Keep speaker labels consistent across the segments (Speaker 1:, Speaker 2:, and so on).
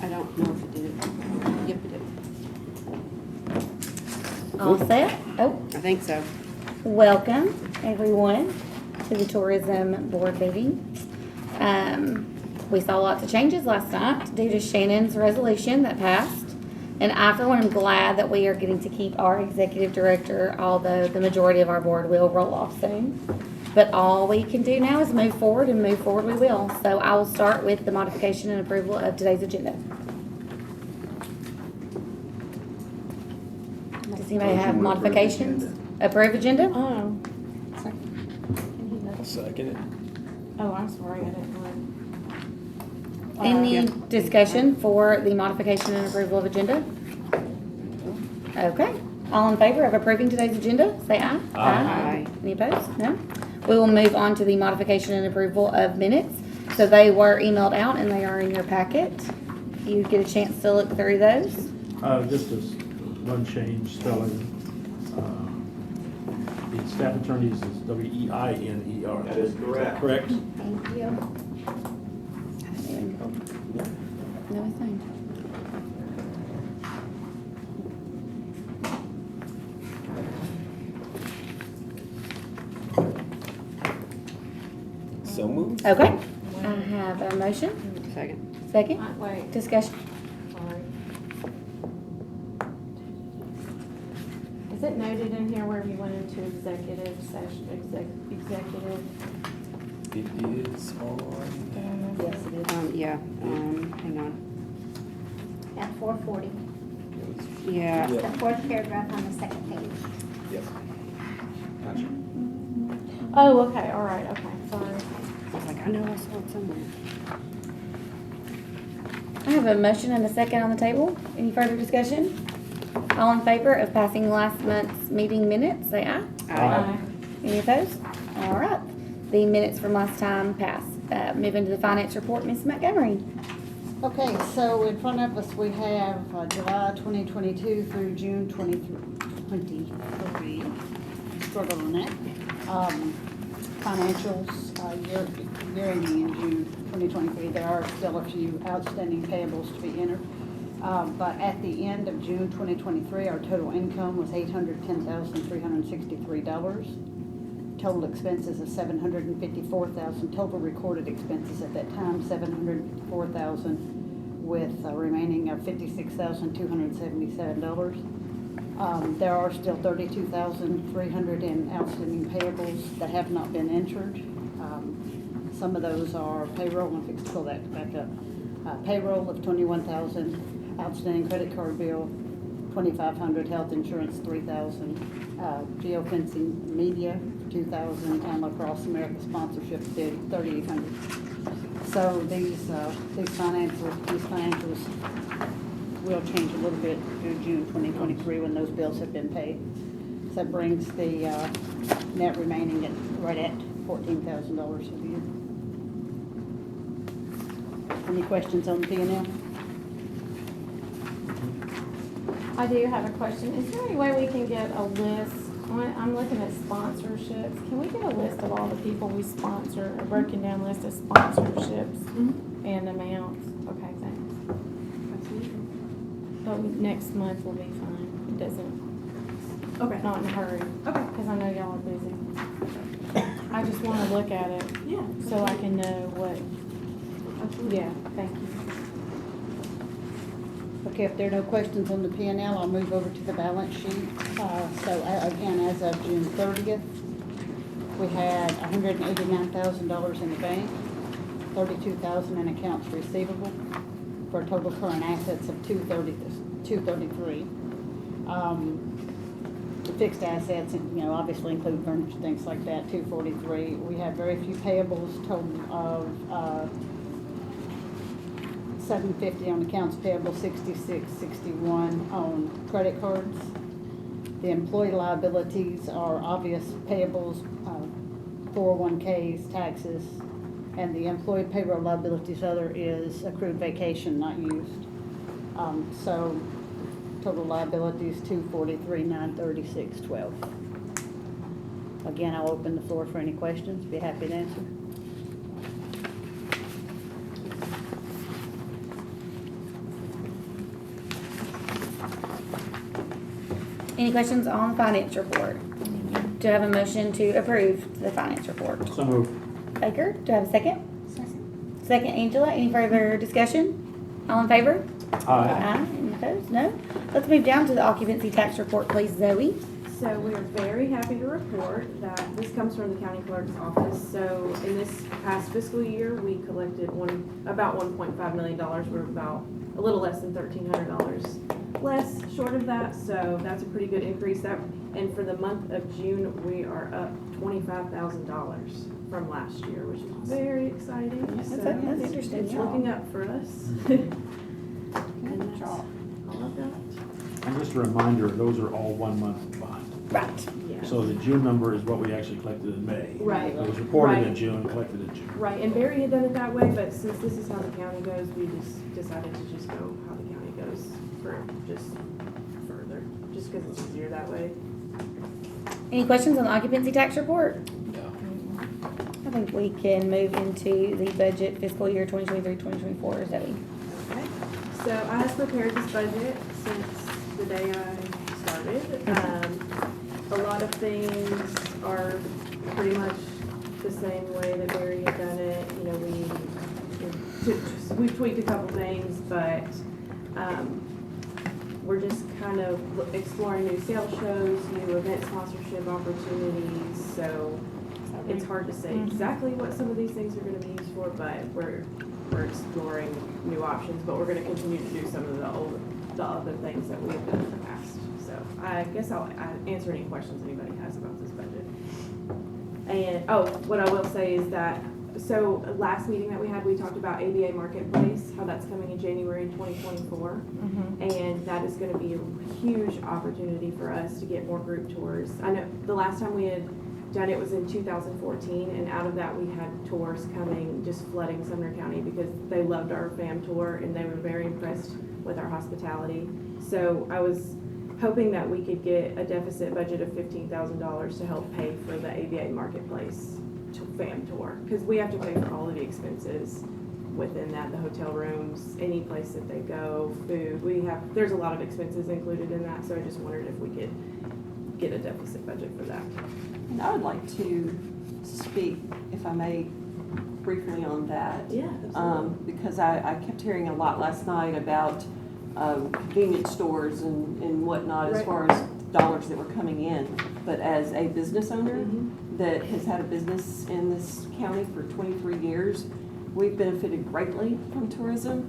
Speaker 1: I don't know if it did. Yep, it did.
Speaker 2: All set? Oh,
Speaker 1: I think so.
Speaker 2: welcome, everyone, to the Tourism Board meeting. We saw lots of changes last night due to Shannon's resolution that passed. And I, for one, am glad that we are getting to keep our executive director, although the majority of our board will roll off soon. But all we can do now is move forward, and move forward we will. So I will start with the modification and approval of today's agenda. Does anybody have modifications? Approve agenda?
Speaker 3: Oh,
Speaker 4: I'll second it.
Speaker 3: oh, I'm sorry, I didn't know.
Speaker 2: Any
Speaker 1: Yeah.
Speaker 2: discussion for the modification and approval of agenda? Okay, all in favor of approving today's agenda, say aye.
Speaker 1: Aye.
Speaker 2: Any opposed? No? We will move on to the modification and approval of minutes. So they were emailed out and they are in your packet. If you get a chance to look through those.
Speaker 5: Just as one change spelling. The staff attorneys is W-E-I-N-E-R.
Speaker 4: That is correct.
Speaker 5: Correct?
Speaker 2: Thank you. No, it's fine.
Speaker 4: So moved.
Speaker 2: Okay, I have a motion,
Speaker 1: Second.
Speaker 2: second,
Speaker 3: Wait,
Speaker 2: discussion.
Speaker 3: sorry. Is it noted in here where we went into executive session, executive?
Speaker 4: It is on.
Speaker 2: Yes, it is.
Speaker 1: Yeah, hang on.
Speaker 6: At 4:40.
Speaker 1: Yeah,
Speaker 6: That's the fourth paragraph on the second page.
Speaker 4: Yep. Gotcha.
Speaker 3: Oh, okay, all right, okay, sorry.
Speaker 1: I was like, I know I saw it somewhere.
Speaker 2: I have a motion and a second on the table. Any further discussion? All in favor of passing last month's meeting minutes, say aye.
Speaker 3: Aye.
Speaker 2: Any opposed? All right. The minutes from last time pass. Moving to the finance report, Ms. Montgomery.
Speaker 7: Okay, so in front of us, we have July 2022 through June 2023. Struggle on that. Financials, year ending in June 2023. There are still a few outstanding payables to be entered. But at the end of June 2023, our total income was $810,363. Total expenses of $754,000. Total recorded expenses at that time, $704,000, with a remaining of $56,277. There are still $32,300 in outstanding payables that have not been entered. Some of those are payroll. I'm fixing to pull that back up. Payroll of $21,000, outstanding credit card bill, $2,500, health insurance, $3,000, geofencing media, $2,000, and Lacrosse America sponsorship, $3,800. So these financials will change a little bit through June 2023 when those bills have been paid. So that brings the net remaining at right at $14,000 for the year. Any questions on the P&L?
Speaker 3: I do have a question. Is there any way we can get a list? I'm looking at sponsorships. Can we get a list of all the people we sponsor, a broken down list of sponsorships and amounts? Okay, thanks. But next month will be fine. It doesn't,
Speaker 8: Okay.
Speaker 3: not in a hurry.
Speaker 8: Okay.
Speaker 3: Because I know y'all are busy. I just want to look at it
Speaker 8: Yeah.
Speaker 3: so I can know what,
Speaker 8: Absolutely.
Speaker 3: yeah, thank you.
Speaker 7: Okay, if there are no questions on the P&L, I'll move over to the balance sheet. Again, as of June 30th, we had $189,000 in the bank, $32,000 in accounts receivable, for a total current assets of $233. The fixed assets, obviously include furniture, things like that, $243. We have very few payables, total of $750 on accounts payable, $66.61 on credit cards. The employee liabilities are obvious payables, 401ks, taxes, and the employee payroll liabilities other is accrued vacation not used. So total liabilities $243,936.12. Again, I'll open the floor for any questions. Be happy to answer.
Speaker 2: Any questions on the finance report? Do I have a motion to approve the finance report?
Speaker 5: So moved.
Speaker 2: Baker, do I have a second? Second, Angela. Any further discussion? All in favor?
Speaker 5: Aye.
Speaker 2: Any opposed? No. Let's move down to the occupancy tax report, please, Zoe.
Speaker 8: So we are very happy to report that this comes from the county clerk's office. So in this past fiscal year, we collected about $1.5 million. We're about a little less than $1,300 less short of that. So that's a pretty good increase. And for the month of June, we are up $25,000 from last year, which is very exciting.
Speaker 2: That's
Speaker 8: So
Speaker 2: interesting.
Speaker 8: it's
Speaker 2: Yeah.
Speaker 8: looking up for us. And that's all of that.
Speaker 5: And just a reminder, those are all 1 month behind.
Speaker 2: Right.
Speaker 8: Yeah.
Speaker 5: So the June number is what we actually collected in May.
Speaker 8: Right.
Speaker 5: It was reported in
Speaker 8: Right.
Speaker 5: June, collected in June.
Speaker 8: Right, and Barry had done it that way, but since this is how the county goes, we just decided to just go how the county goes for just further, just because it's easier that way.
Speaker 2: Any questions on the occupancy tax report?
Speaker 4: No.
Speaker 2: I think we can move into the budget fiscal year 2023-2024, Zoe.
Speaker 8: Okay. So I have prepared this budget since the day I started. A lot of things are pretty much the same way that Barry had done it. You know, we've tweaked a couple things, but we're just kind of exploring new sales shows, new event sponsorship opportunities. So it's hard to say exactly what some of these things are going to be used for, but we're exploring new options. But we're going to continue to do some of the other things that we've done in the past. So I guess I'll answer any questions anybody has about this budget. And, what I will say is that, so last meeting that we had, we talked about ABA Marketplace, how that's coming in January 2024. And that is gonna be a huge opportunity for us to get more group tours. I know the last time we had done it was in 2014, and out of that we had tours coming, just flooding Sumner County because they loved our fam tour and they were very impressed with our hospitality. So I was hoping that we could get a deficit budget of $15,000 to help pay for the ABA Marketplace fam tour, because we have to pay for all of the expenses within that, the hotel rooms, any place that they go, food. There's a lot of expenses included in that, so I just wondered if we could get a deficit budget for that.
Speaker 9: And I would like to speak, if I may, briefly on that.
Speaker 8: Yeah, absolutely.
Speaker 9: Because I kept hearing a lot last night about convenience stores and whatnot as
Speaker 8: Right.
Speaker 9: far as dollars that were coming in. But as a business owner
Speaker 8: Mhm.
Speaker 9: that has had a business in this county for 23 years, we've benefited greatly from tourism.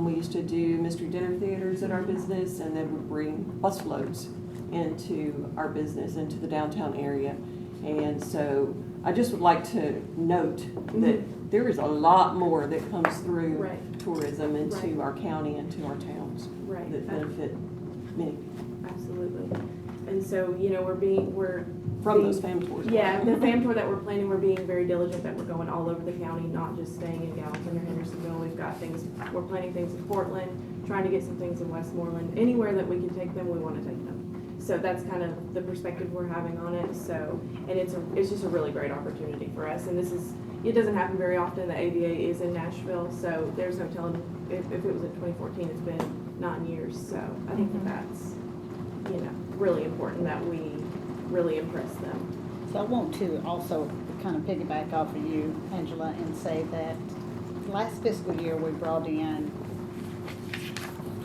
Speaker 9: We used to do mystery dinner theaters at our business, and then would bring busloads into our business, into the downtown area. And so I just would like to note that there is a lot more that comes through
Speaker 8: Right.
Speaker 9: tourism into
Speaker 8: Right.
Speaker 9: our county and to our towns
Speaker 8: Right.
Speaker 9: that benefit many
Speaker 8: Absolutely. And so, we're
Speaker 9: from those fam tours.
Speaker 8: Yeah, the fam tour that we're planning, we're being very diligent that we're going all over the county, not just staying in Gallatin or Hendersonville. We've got things, we're planning things in Portland, trying to get some things in Westmoreland. Anywhere that we can take them, we want to take them. So that's kind of the perspective we're having on it. So, and it's just a really great opportunity for us. And it doesn't happen very often. The ABA is in Nashville, so there's no telling if it was in 2014, it's been 9 years. So I think that's, really important that we really impress them.
Speaker 7: So I want to also kind of piggyback off of you, Angela, and say that last fiscal year, we brought in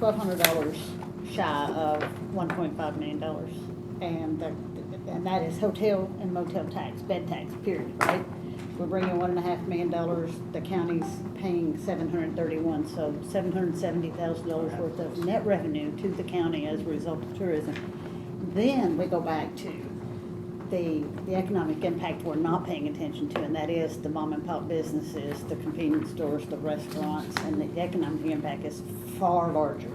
Speaker 7: $1,200 shy of $1.5 million. And that is hotel and motel tax, bed tax, period, right? We're bringing $1.5 million, the county's paying $731, so $770,000 worth of net revenue to the county as a result of tourism. Then we go back to the economic impact we're not paying attention to, and that is the mom and pop businesses, the convenience stores, the restaurants, and the economic impact is far larger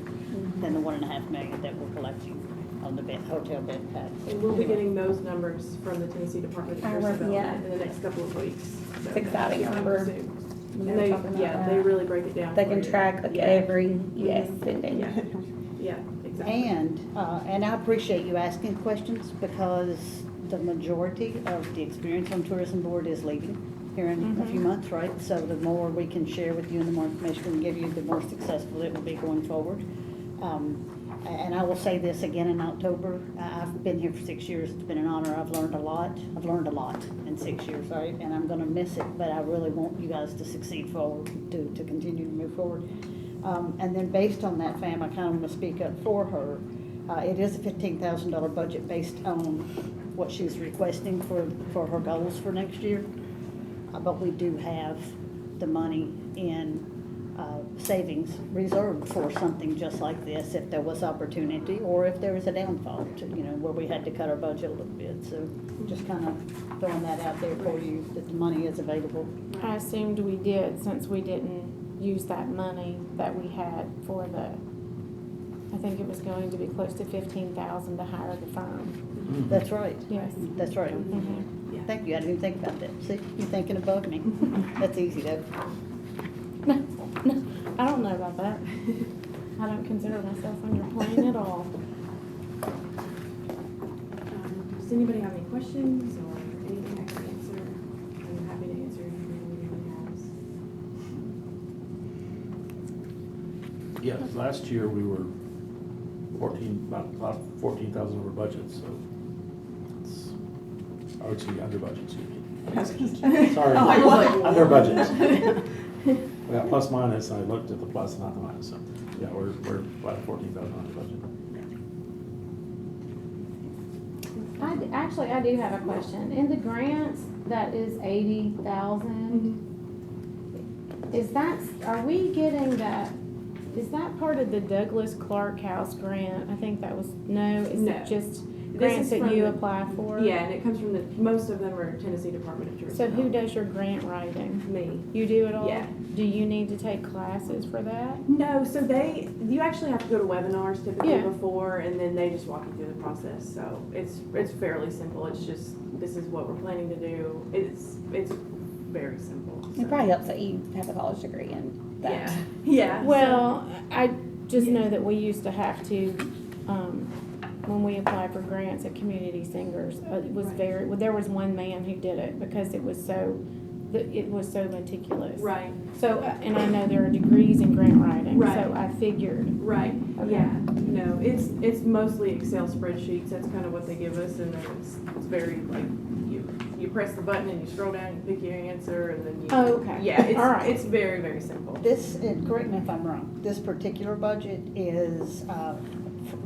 Speaker 7: than the $1.5 million that we're collecting on the hotel bed tax.
Speaker 8: And we'll be getting those numbers from the Tennessee Department of Tourism Development in the next couple of weeks. So
Speaker 2: It's exciting. I
Speaker 8: coming
Speaker 2: remember
Speaker 8: soon.
Speaker 2: when
Speaker 8: And
Speaker 2: they were talking about
Speaker 8: they
Speaker 2: that.
Speaker 8: really break it down.
Speaker 2: They
Speaker 8: for
Speaker 2: can
Speaker 8: you.
Speaker 2: track like
Speaker 8: Yeah.
Speaker 2: every spending.
Speaker 8: Yeah, exactly.
Speaker 7: And I appreciate you asking questions because the majority of the experience on tourism board is leaving here in a few months, right? So the more we can share with you and the more information we can give you, the more successful it will be going forward. And I will say this again in October, I've been here for 6 years, it's been an honor, I've learned a lot in 6 years, right? And I'm gonna miss it, but I really want you guys to succeed forward, to continue to move forward. And then based on that, Fam, I kind of want to speak up for her. It is a $15,000 budget based on what she's requesting for her goals for next year. But we do have the money in savings reserved for something just like this if there was opportunity or if there was a downfall, where we had to cut our budget a little bit. So just kind of throwing that out there for you, that the money is available.
Speaker 3: I assumed we did, since we didn't use that money that we had for I think it was going to be close to 15,000 to hire the firm.
Speaker 7: That's right.
Speaker 3: Yes.
Speaker 7: That's right.
Speaker 3: Mhm.
Speaker 7: Thank you, I didn't even think about that. See, you're thinking above me. That's easy though.
Speaker 3: No, I don't know about that. I don't consider myself on your plane at all.
Speaker 8: Does anybody have any questions or anything I can answer? I'm happy to answer anything anybody has.
Speaker 5: Yes, last year we were about 14,000 over budget, so it's, I would say under budget, excuse me. Sorry, under budget. We got plus minus, and I looked at the plus, not the minus, so, yeah, we're about 14,000 under budget.
Speaker 3: I do have a question. In the grants, that is 80,000. Are we getting that, is that part of the Douglas Clark House grant? I think that was, no, is
Speaker 8: No.
Speaker 3: it just
Speaker 8: This
Speaker 3: grants
Speaker 8: is
Speaker 3: that
Speaker 8: from
Speaker 3: you
Speaker 8: the-
Speaker 3: apply for?
Speaker 8: Yeah, and it comes from most of them are Tennessee Department of Tourism.
Speaker 3: So who does your grant writing?
Speaker 8: Me.
Speaker 3: You do it all?
Speaker 8: Yeah.
Speaker 3: Do you need to take classes for that?
Speaker 8: No, so you actually have to go to webinars typically
Speaker 3: Yeah.
Speaker 8: before, and then they just walk you through the process. So it's fairly simple. It's just, this is what we're planning to do. It's very simple.
Speaker 2: It probably helps that you have a college degree in that.
Speaker 8: Yeah, yeah.
Speaker 3: Well, I just know that we used to have to, when we applied for grants at Community Singers, it was there was one man who did it because it was so meticulous.
Speaker 8: Right,
Speaker 3: So, and I know there are degrees in grant writing,
Speaker 8: Right.
Speaker 3: so I figured.
Speaker 8: right,
Speaker 3: Okay.
Speaker 8: yeah. No, it's mostly Excel spreadsheets. That's kind of what they give us, and then it's very like, you press the button and you scroll down, you pick your answer, and then you.
Speaker 3: Oh, okay.
Speaker 8: Yeah,
Speaker 3: All right.
Speaker 8: it's very, very simple.
Speaker 7: This, and correct me if I'm wrong, this particular budget is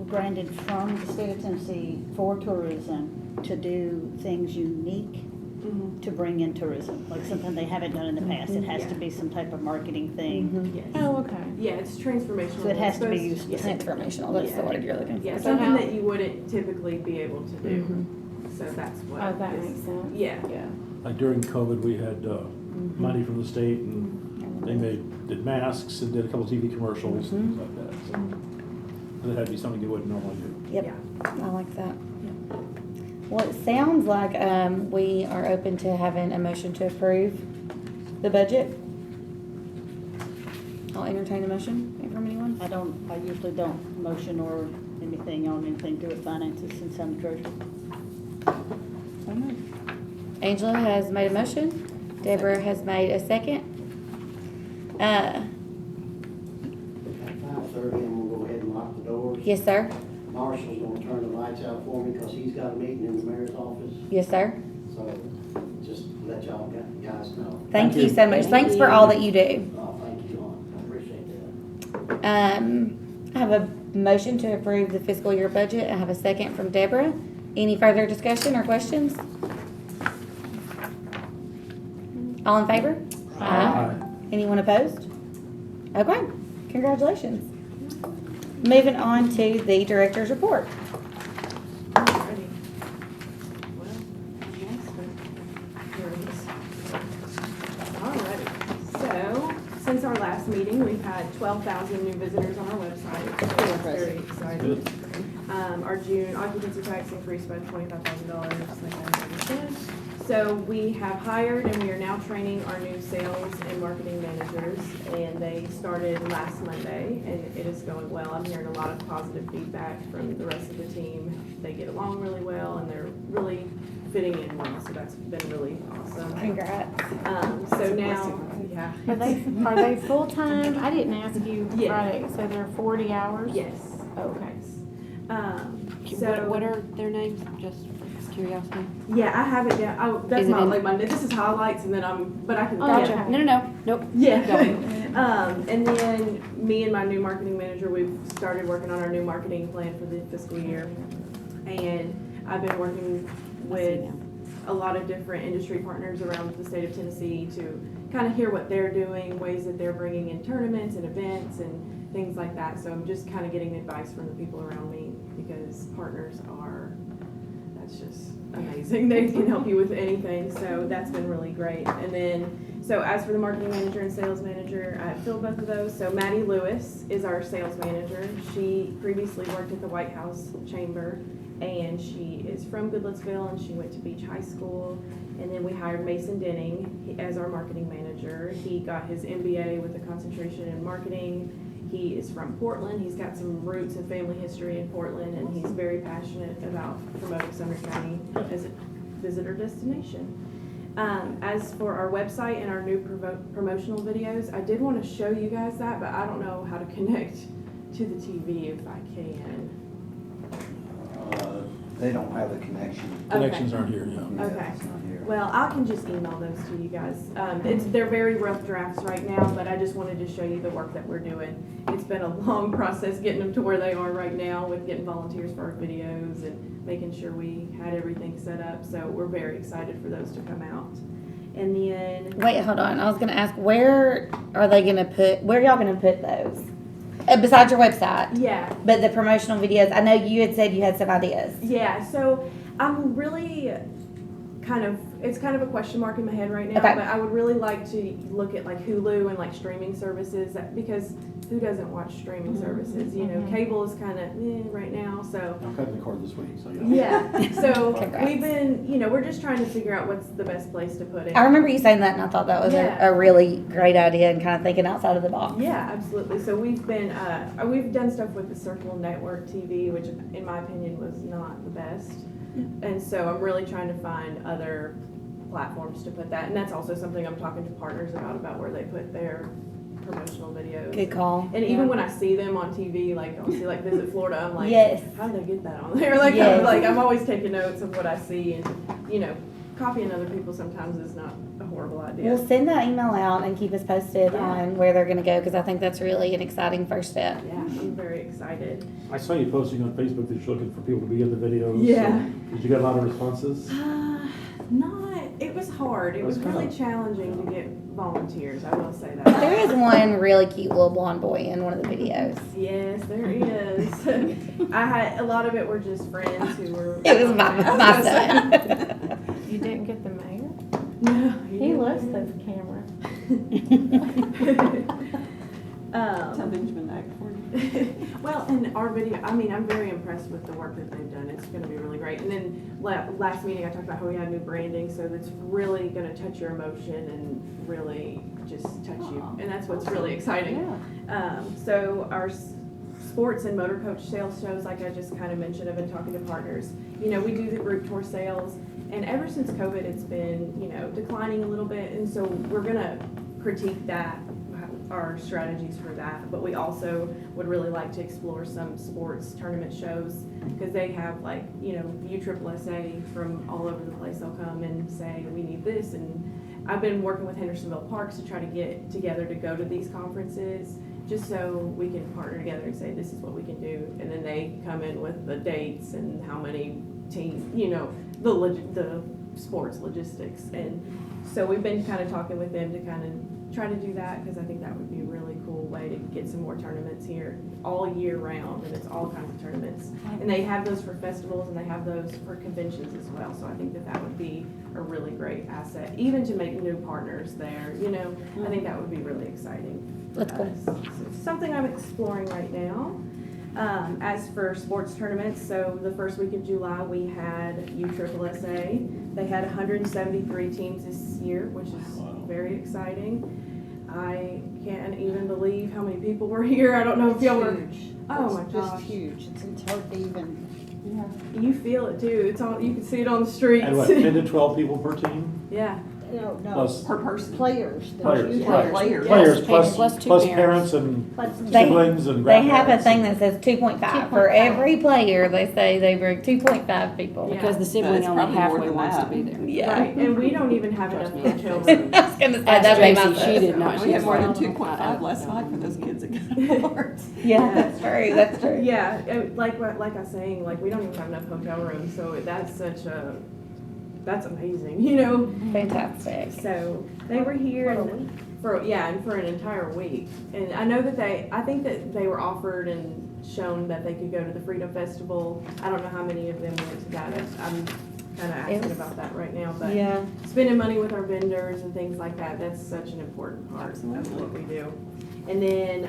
Speaker 7: granted from the state of Tennessee for tourism to do things unique
Speaker 8: Mhm.
Speaker 7: to bring in tourism, like something they haven't done in the past. It has to
Speaker 8: Yeah.
Speaker 7: be some type of marketing thing.
Speaker 8: Yes.
Speaker 3: Oh, okay.
Speaker 8: Yeah, it's transformational.
Speaker 7: So it has to be
Speaker 8: It's
Speaker 7: useful.
Speaker 8: supposed-
Speaker 2: Transformational, that's the
Speaker 8: Yeah.
Speaker 2: word you're looking for.
Speaker 8: Yeah,
Speaker 3: So
Speaker 8: something
Speaker 3: how-
Speaker 8: that you wouldn't typically be able to do. So that's what.
Speaker 3: Oh, that
Speaker 8: this-
Speaker 3: makes sense.
Speaker 8: Yeah.
Speaker 3: Yeah.
Speaker 5: Like during COVID, we had money from the state, and they did masks and did a couple TV commercials, things like that. So, and it had to be something you wouldn't normally do.
Speaker 2: Yep, I like that. Well, it sounds like we are open to having a motion to approve the budget. I'll entertain a motion from anyone.
Speaker 7: I usually don't motion or anything on anything to do with finances since I'm treasurer.
Speaker 2: Angela has made a motion. Deborah has made a second.
Speaker 10: At 5:30, I'm gonna go ahead and lock the doors.
Speaker 2: Yes, sir.
Speaker 10: Marshall's gonna turn the lights out for me because he's got a meeting in the mayor's office.
Speaker 2: Yes, sir.
Speaker 10: So just let y'all guys know.
Speaker 2: Thank you so much. Thanks for all that you do.
Speaker 10: Oh, thank you, I appreciate that.
Speaker 2: I have a motion to approve the fiscal year budget. I have a second from Deborah. Any further discussion or questions? All in favor?
Speaker 5: Aye.
Speaker 2: Anyone opposed? Okay, congratulations. Moving on to the director's report.
Speaker 8: Alrighty. Well, yes, but here it is. Alrighty. So, since our last meeting, we've had 12,000 new visitors on our website. So that's very exciting. Our June occupancy tax increased by $25,000, like I already said. So we have hired and we are now training our new sales and marketing managers, and they started last Monday, and it is going well. I'm hearing a lot of positive feedback from the rest of the team. They get along really well and they're really fitting in well, so that's been really awesome.
Speaker 2: Congrats.
Speaker 8: So now, yeah.
Speaker 3: Are they full-time? I didn't ask you
Speaker 8: Yeah.
Speaker 3: Friday, so they're 40 hours?
Speaker 8: Yes, Okay.
Speaker 1: What are their names, just for curiosity?
Speaker 8: Yeah, I have it down. Oh, that's
Speaker 1: Is it
Speaker 8: my,
Speaker 1: in-
Speaker 8: like my, this is highlights and then but I can.
Speaker 1: Gotcha.
Speaker 3: okay.
Speaker 1: No, nope.
Speaker 8: Yeah.
Speaker 1: Go.
Speaker 8: And then me and my new marketing manager, we've started working on our new marketing plan for the fiscal year. And I've been working with a lot of different industry partners around the state of Tennessee to kind of hear what they're doing, ways that they're bringing in tournaments and events and things like that. So I'm just kind of getting advice from the people around me because partners that's just amazing. They can help you with anything. So that's been really great. And then, so as for the marketing manager and sales manager, I filled both of those. So Maddie Lewis is our sales manager. She previously worked at the White House Chamber, and she is from Goodlettsville, and she went to Beach High School. And then we hired Mason Denning as our marketing manager. He got his MBA with a concentration in marketing. He is from Portland. He's got some roots and family history in Portland, and he's very passionate about promoting Sumner County as a visitor destination. As for our website and our new promotional videos, I did want to show you guys that, but I don't know how to connect to the TV if I can.
Speaker 10: They don't have a connection.
Speaker 5: Connections aren't here, yeah.
Speaker 10: Yeah,
Speaker 8: Okay.
Speaker 10: it's not here.
Speaker 8: Well, I can just email those to you guys. They're very rough drafts right now, but I just wanted to show you the work that we're doing. It's been a long process getting them to where they are right now with getting volunteers for our videos and making sure we had everything set up. So we're very excited for those to come out. And then,
Speaker 2: Wait, hold on. I was gonna ask, where are y'all gonna put those? Besides your website,
Speaker 8: yeah,
Speaker 2: but the promotional videos, I know you had said you had some ideas.
Speaker 8: yeah. So I'm really it's kind of a question mark in my head right now,
Speaker 2: Okay.
Speaker 8: but I would really like to look at like Hulu and like streaming services because who doesn't watch streaming services? You know, cable is kind of right now, so.
Speaker 5: I'm cutting the cord this week, so yeah.
Speaker 8: Yeah, so
Speaker 2: Congrats.
Speaker 8: we've been, we're just trying to figure out what's the best place to put it.
Speaker 2: I remember you saying that, and I thought that was
Speaker 8: Yeah.
Speaker 2: a really great idea and kind of thinking outside of the box.
Speaker 8: Yeah, absolutely. So we've done stuff with the Circle Network TV, which in my opinion was not the best. And so I'm really trying to find other platforms to put that. And that's also something I'm talking to partners about where they put their promotional videos.
Speaker 2: Good call.
Speaker 8: And even when I see them on TV, like I'll see like Visit Florida, I'm like,
Speaker 2: Yes.
Speaker 8: how did they get that on there? Like,
Speaker 2: Yes.
Speaker 8: I'm always taking notes of what I see, and copying other people sometimes is not a horrible idea.
Speaker 2: We'll send that email out and keep us posted
Speaker 8: Yeah.
Speaker 2: on where they're going to go because I think that's really an exciting first step.
Speaker 8: Yeah, I'm very excited.
Speaker 5: I saw you posting on Facebook that you're looking for people to be in the videos.
Speaker 8: Yeah.
Speaker 5: So, did you get a lot of responses?
Speaker 8: It was hard. It was
Speaker 5: That's
Speaker 8: really
Speaker 5: tough.
Speaker 8: challenging to get volunteers, I will say that.
Speaker 2: There is one really cute little blonde boy in one of the videos.
Speaker 8: Yes, there is. I had, a lot of it were just friends who were.
Speaker 2: It was my son.
Speaker 3: You didn't get the mayor?
Speaker 8: No.
Speaker 3: He looks at the camera.
Speaker 9: Tell Benjamin to act for you.
Speaker 8: Well, and our video, I'm very impressed with the work that they've done. It's gonna be really great. And then last meeting, I talked about how we had new branding, so that's really gonna touch your emotion and really just touch you. And that's what's really exciting. So our sports and motor coach sales shows, like I just kind of mentioned, I've been talking to partners. We do the group tour sales, and ever since COVID, it's been, declining a little bit. And so we're gonna critique that, our strategies for that, but we also would really like to explore some sports tournament shows because they have USSSA from all over the place. They'll come and say we need this, and I've been working with Hendersonville Parks to try to get together to go to these conferences just so we can partner together and say this is what we can do, and then they come in with the dates and how many teams, the sports logistics. And so we've been kind of talking with them to kind of try to do that because I think that would be a really cool way to get some more tournaments here all year round, and it's all kinds of tournaments. And they have those for festivals and they have those for conventions as well. So I think that would be a really great asset, even to make new partners there. I think that would be really exciting.
Speaker 2: That's cool.
Speaker 8: So it's something I'm exploring right now. As for sports tournaments, so the first week of July we had USSSA. They had 173 teams this year, which is very exciting. I can't even believe how many people were here. I don't know if y'all were. Oh my gosh,
Speaker 7: Just huge. It's hard to even.
Speaker 8: you feel it too. It's on. You can see it on the streets.
Speaker 5: And what, 10 to 12 people per team?
Speaker 8: Yeah,
Speaker 7: No,
Speaker 5: Plus-
Speaker 9: Per person.
Speaker 7: players. Those
Speaker 5: Players,
Speaker 7: youth
Speaker 5: right.
Speaker 7: Players.
Speaker 5: Players
Speaker 1: Yes,
Speaker 5: plus,
Speaker 1: plus two
Speaker 5: plus
Speaker 1: parents.
Speaker 5: parents and
Speaker 6: Plus
Speaker 2: They-
Speaker 5: siblings and
Speaker 2: They have a
Speaker 5: grandparents.
Speaker 2: thing that says 2.5. For
Speaker 6: 2.5.
Speaker 2: every player, they say they bring 2.5 people.
Speaker 8: Yeah.
Speaker 1: Because the sibling
Speaker 9: It's
Speaker 1: only
Speaker 9: probably more
Speaker 1: halfway
Speaker 9: than
Speaker 1: wants to
Speaker 9: that.
Speaker 1: be there.
Speaker 2: Yeah.
Speaker 8: Right, and we don't even have enough
Speaker 1: Trust me.
Speaker 8: hotel
Speaker 2: I
Speaker 8: rooms.
Speaker 2: was gonna say,
Speaker 1: Ask
Speaker 2: that'd be
Speaker 1: Tracy,
Speaker 2: my
Speaker 1: she
Speaker 2: first.
Speaker 1: did not.
Speaker 9: We have more than
Speaker 1: She's like,
Speaker 9: 2.5 last night for those kids that got awards.
Speaker 2: Yeah, that's true, that's true.
Speaker 8: Yeah, like I was saying, like, we don't even have enough hotel rooms, so that's amazing, you know?
Speaker 2: Fantastic.
Speaker 8: So, they were here
Speaker 6: For a
Speaker 8: and
Speaker 6: week.
Speaker 8: for an entire week. And I know that I think that they were offered and shown that they could go to the Freedom Festival. I don't know how many of them went to that. I'm kind of asking about that right now, but
Speaker 2: Yeah.
Speaker 8: spending money with our vendors and things like that, that's such an important part of what we do. And then,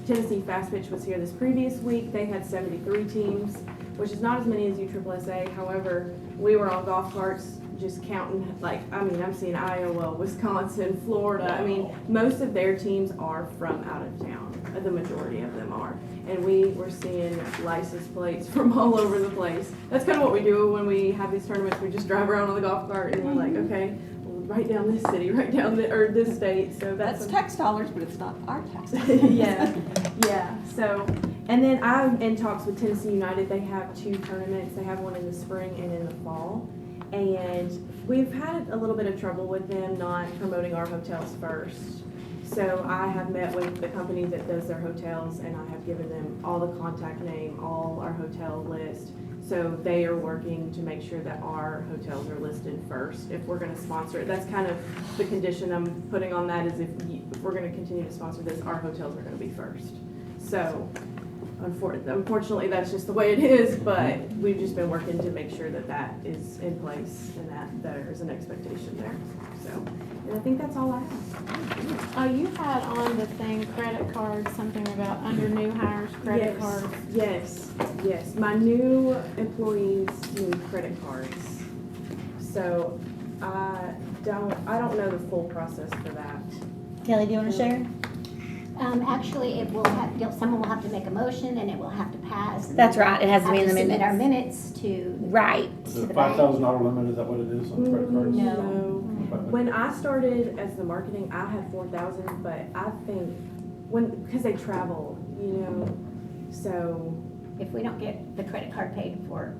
Speaker 8: Tennessee Fast Pitch was here this previous week. They had 73 teams, which is not as many as USSSA. However, we were on golf carts just counting, I'm seeing Iowa, Wisconsin, Florida. I mean, most of their teams are from out of town. The majority of them are. And we were seeing license plates from all over the place. That's kind of what we do when we have these tournaments. We just drive around on the golf cart and we're like, okay, well, right down this city, right down or this state. So
Speaker 9: That's tax dollars, but it's not our tax dollars.
Speaker 8: yeah. So, and then I'm in talks with Tennessee United. They have 2 tournaments. They have one in the spring and in the fall. And we've had a little bit of trouble with them not promoting our hotels first. So I have met with the company that does their hotels and I have given them all the contact name, all our hotel list. So they are working to make sure that our hotels are listed first if we're going to sponsor it. That's kind of the condition I'm putting on that is if we're going to continue to sponsor this, our hotels are going to be first. So unfortunately, that's just the way it is, but we've just been working to make sure that that is in place and that there is an expectation there. So, and I think that's all I have.
Speaker 3: You had on the thing credit cards, something about under new hires credit
Speaker 8: Yes.
Speaker 3: cards.
Speaker 8: Yes. My new employees need credit cards. So I don't know the full process for that.
Speaker 2: Kelly, do you want to share?
Speaker 6: Actually, someone will have to make a motion and it will have to pass. and
Speaker 2: That's
Speaker 6: then
Speaker 2: right, it has to be in the
Speaker 6: Have to submit our
Speaker 2: minutes.
Speaker 6: minutes to.
Speaker 2: Right.
Speaker 5: Is it a $5,000 limit, is that what it is on credit cards?
Speaker 8: No. When I started as the marketing, I had 4,000, but I think because they travel, so.
Speaker 6: If we don't get the credit card paid for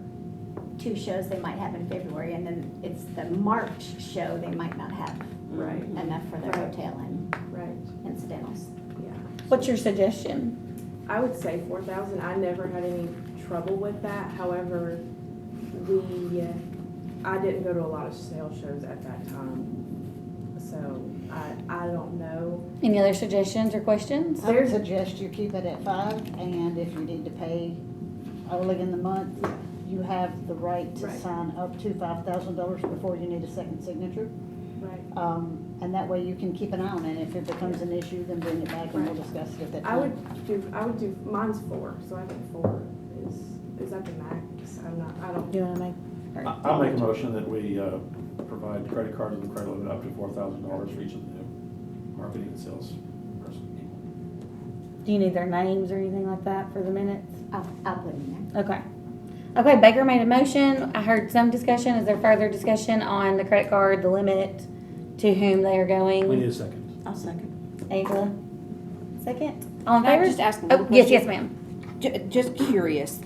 Speaker 6: 2 shows they might have in February, and then it's the March show, they might not have
Speaker 8: Right.
Speaker 6: enough for their
Speaker 8: Right.
Speaker 6: hotel and
Speaker 8: Right.
Speaker 6: incidentals.
Speaker 8: Yeah.
Speaker 2: What's your suggestion?
Speaker 8: I would say 4,000. I never had any trouble with that. However, I didn't go to a lot of sales shows at that time, so I don't know.
Speaker 2: Any other suggestions or questions?
Speaker 7: I would suggest you keep it at 5, and if you need to pay early in the month, you have the right to
Speaker 8: Right.
Speaker 7: sign up to $5,000 before you need a second signature.
Speaker 8: Right.
Speaker 7: And that way you can keep an eye on it. If it becomes an issue, then bring it back and we'll discuss it at that
Speaker 8: I
Speaker 7: time.
Speaker 8: would do. Mine's 4, so I think 4 is at the max. I don't.
Speaker 2: Do you want to make?
Speaker 5: I'll make a motion that we provide credit cards with a credit limit up to $4,000 for each of the marketing and sales person.
Speaker 2: Do you need their names or anything like that for the minutes?
Speaker 6: I'll put in there.
Speaker 2: Okay. Okay, Baker made a motion. I heard some discussion. Is there further discussion on the credit card, the limit, to whom they are going?
Speaker 5: We need a second.
Speaker 9: I'll second.
Speaker 2: Angela? Second? All in
Speaker 1: Can I
Speaker 2: favor?
Speaker 1: just ask a
Speaker 2: Oh,
Speaker 1: little
Speaker 2: yes,
Speaker 1: question?
Speaker 2: yes, ma'am.
Speaker 1: Just curious,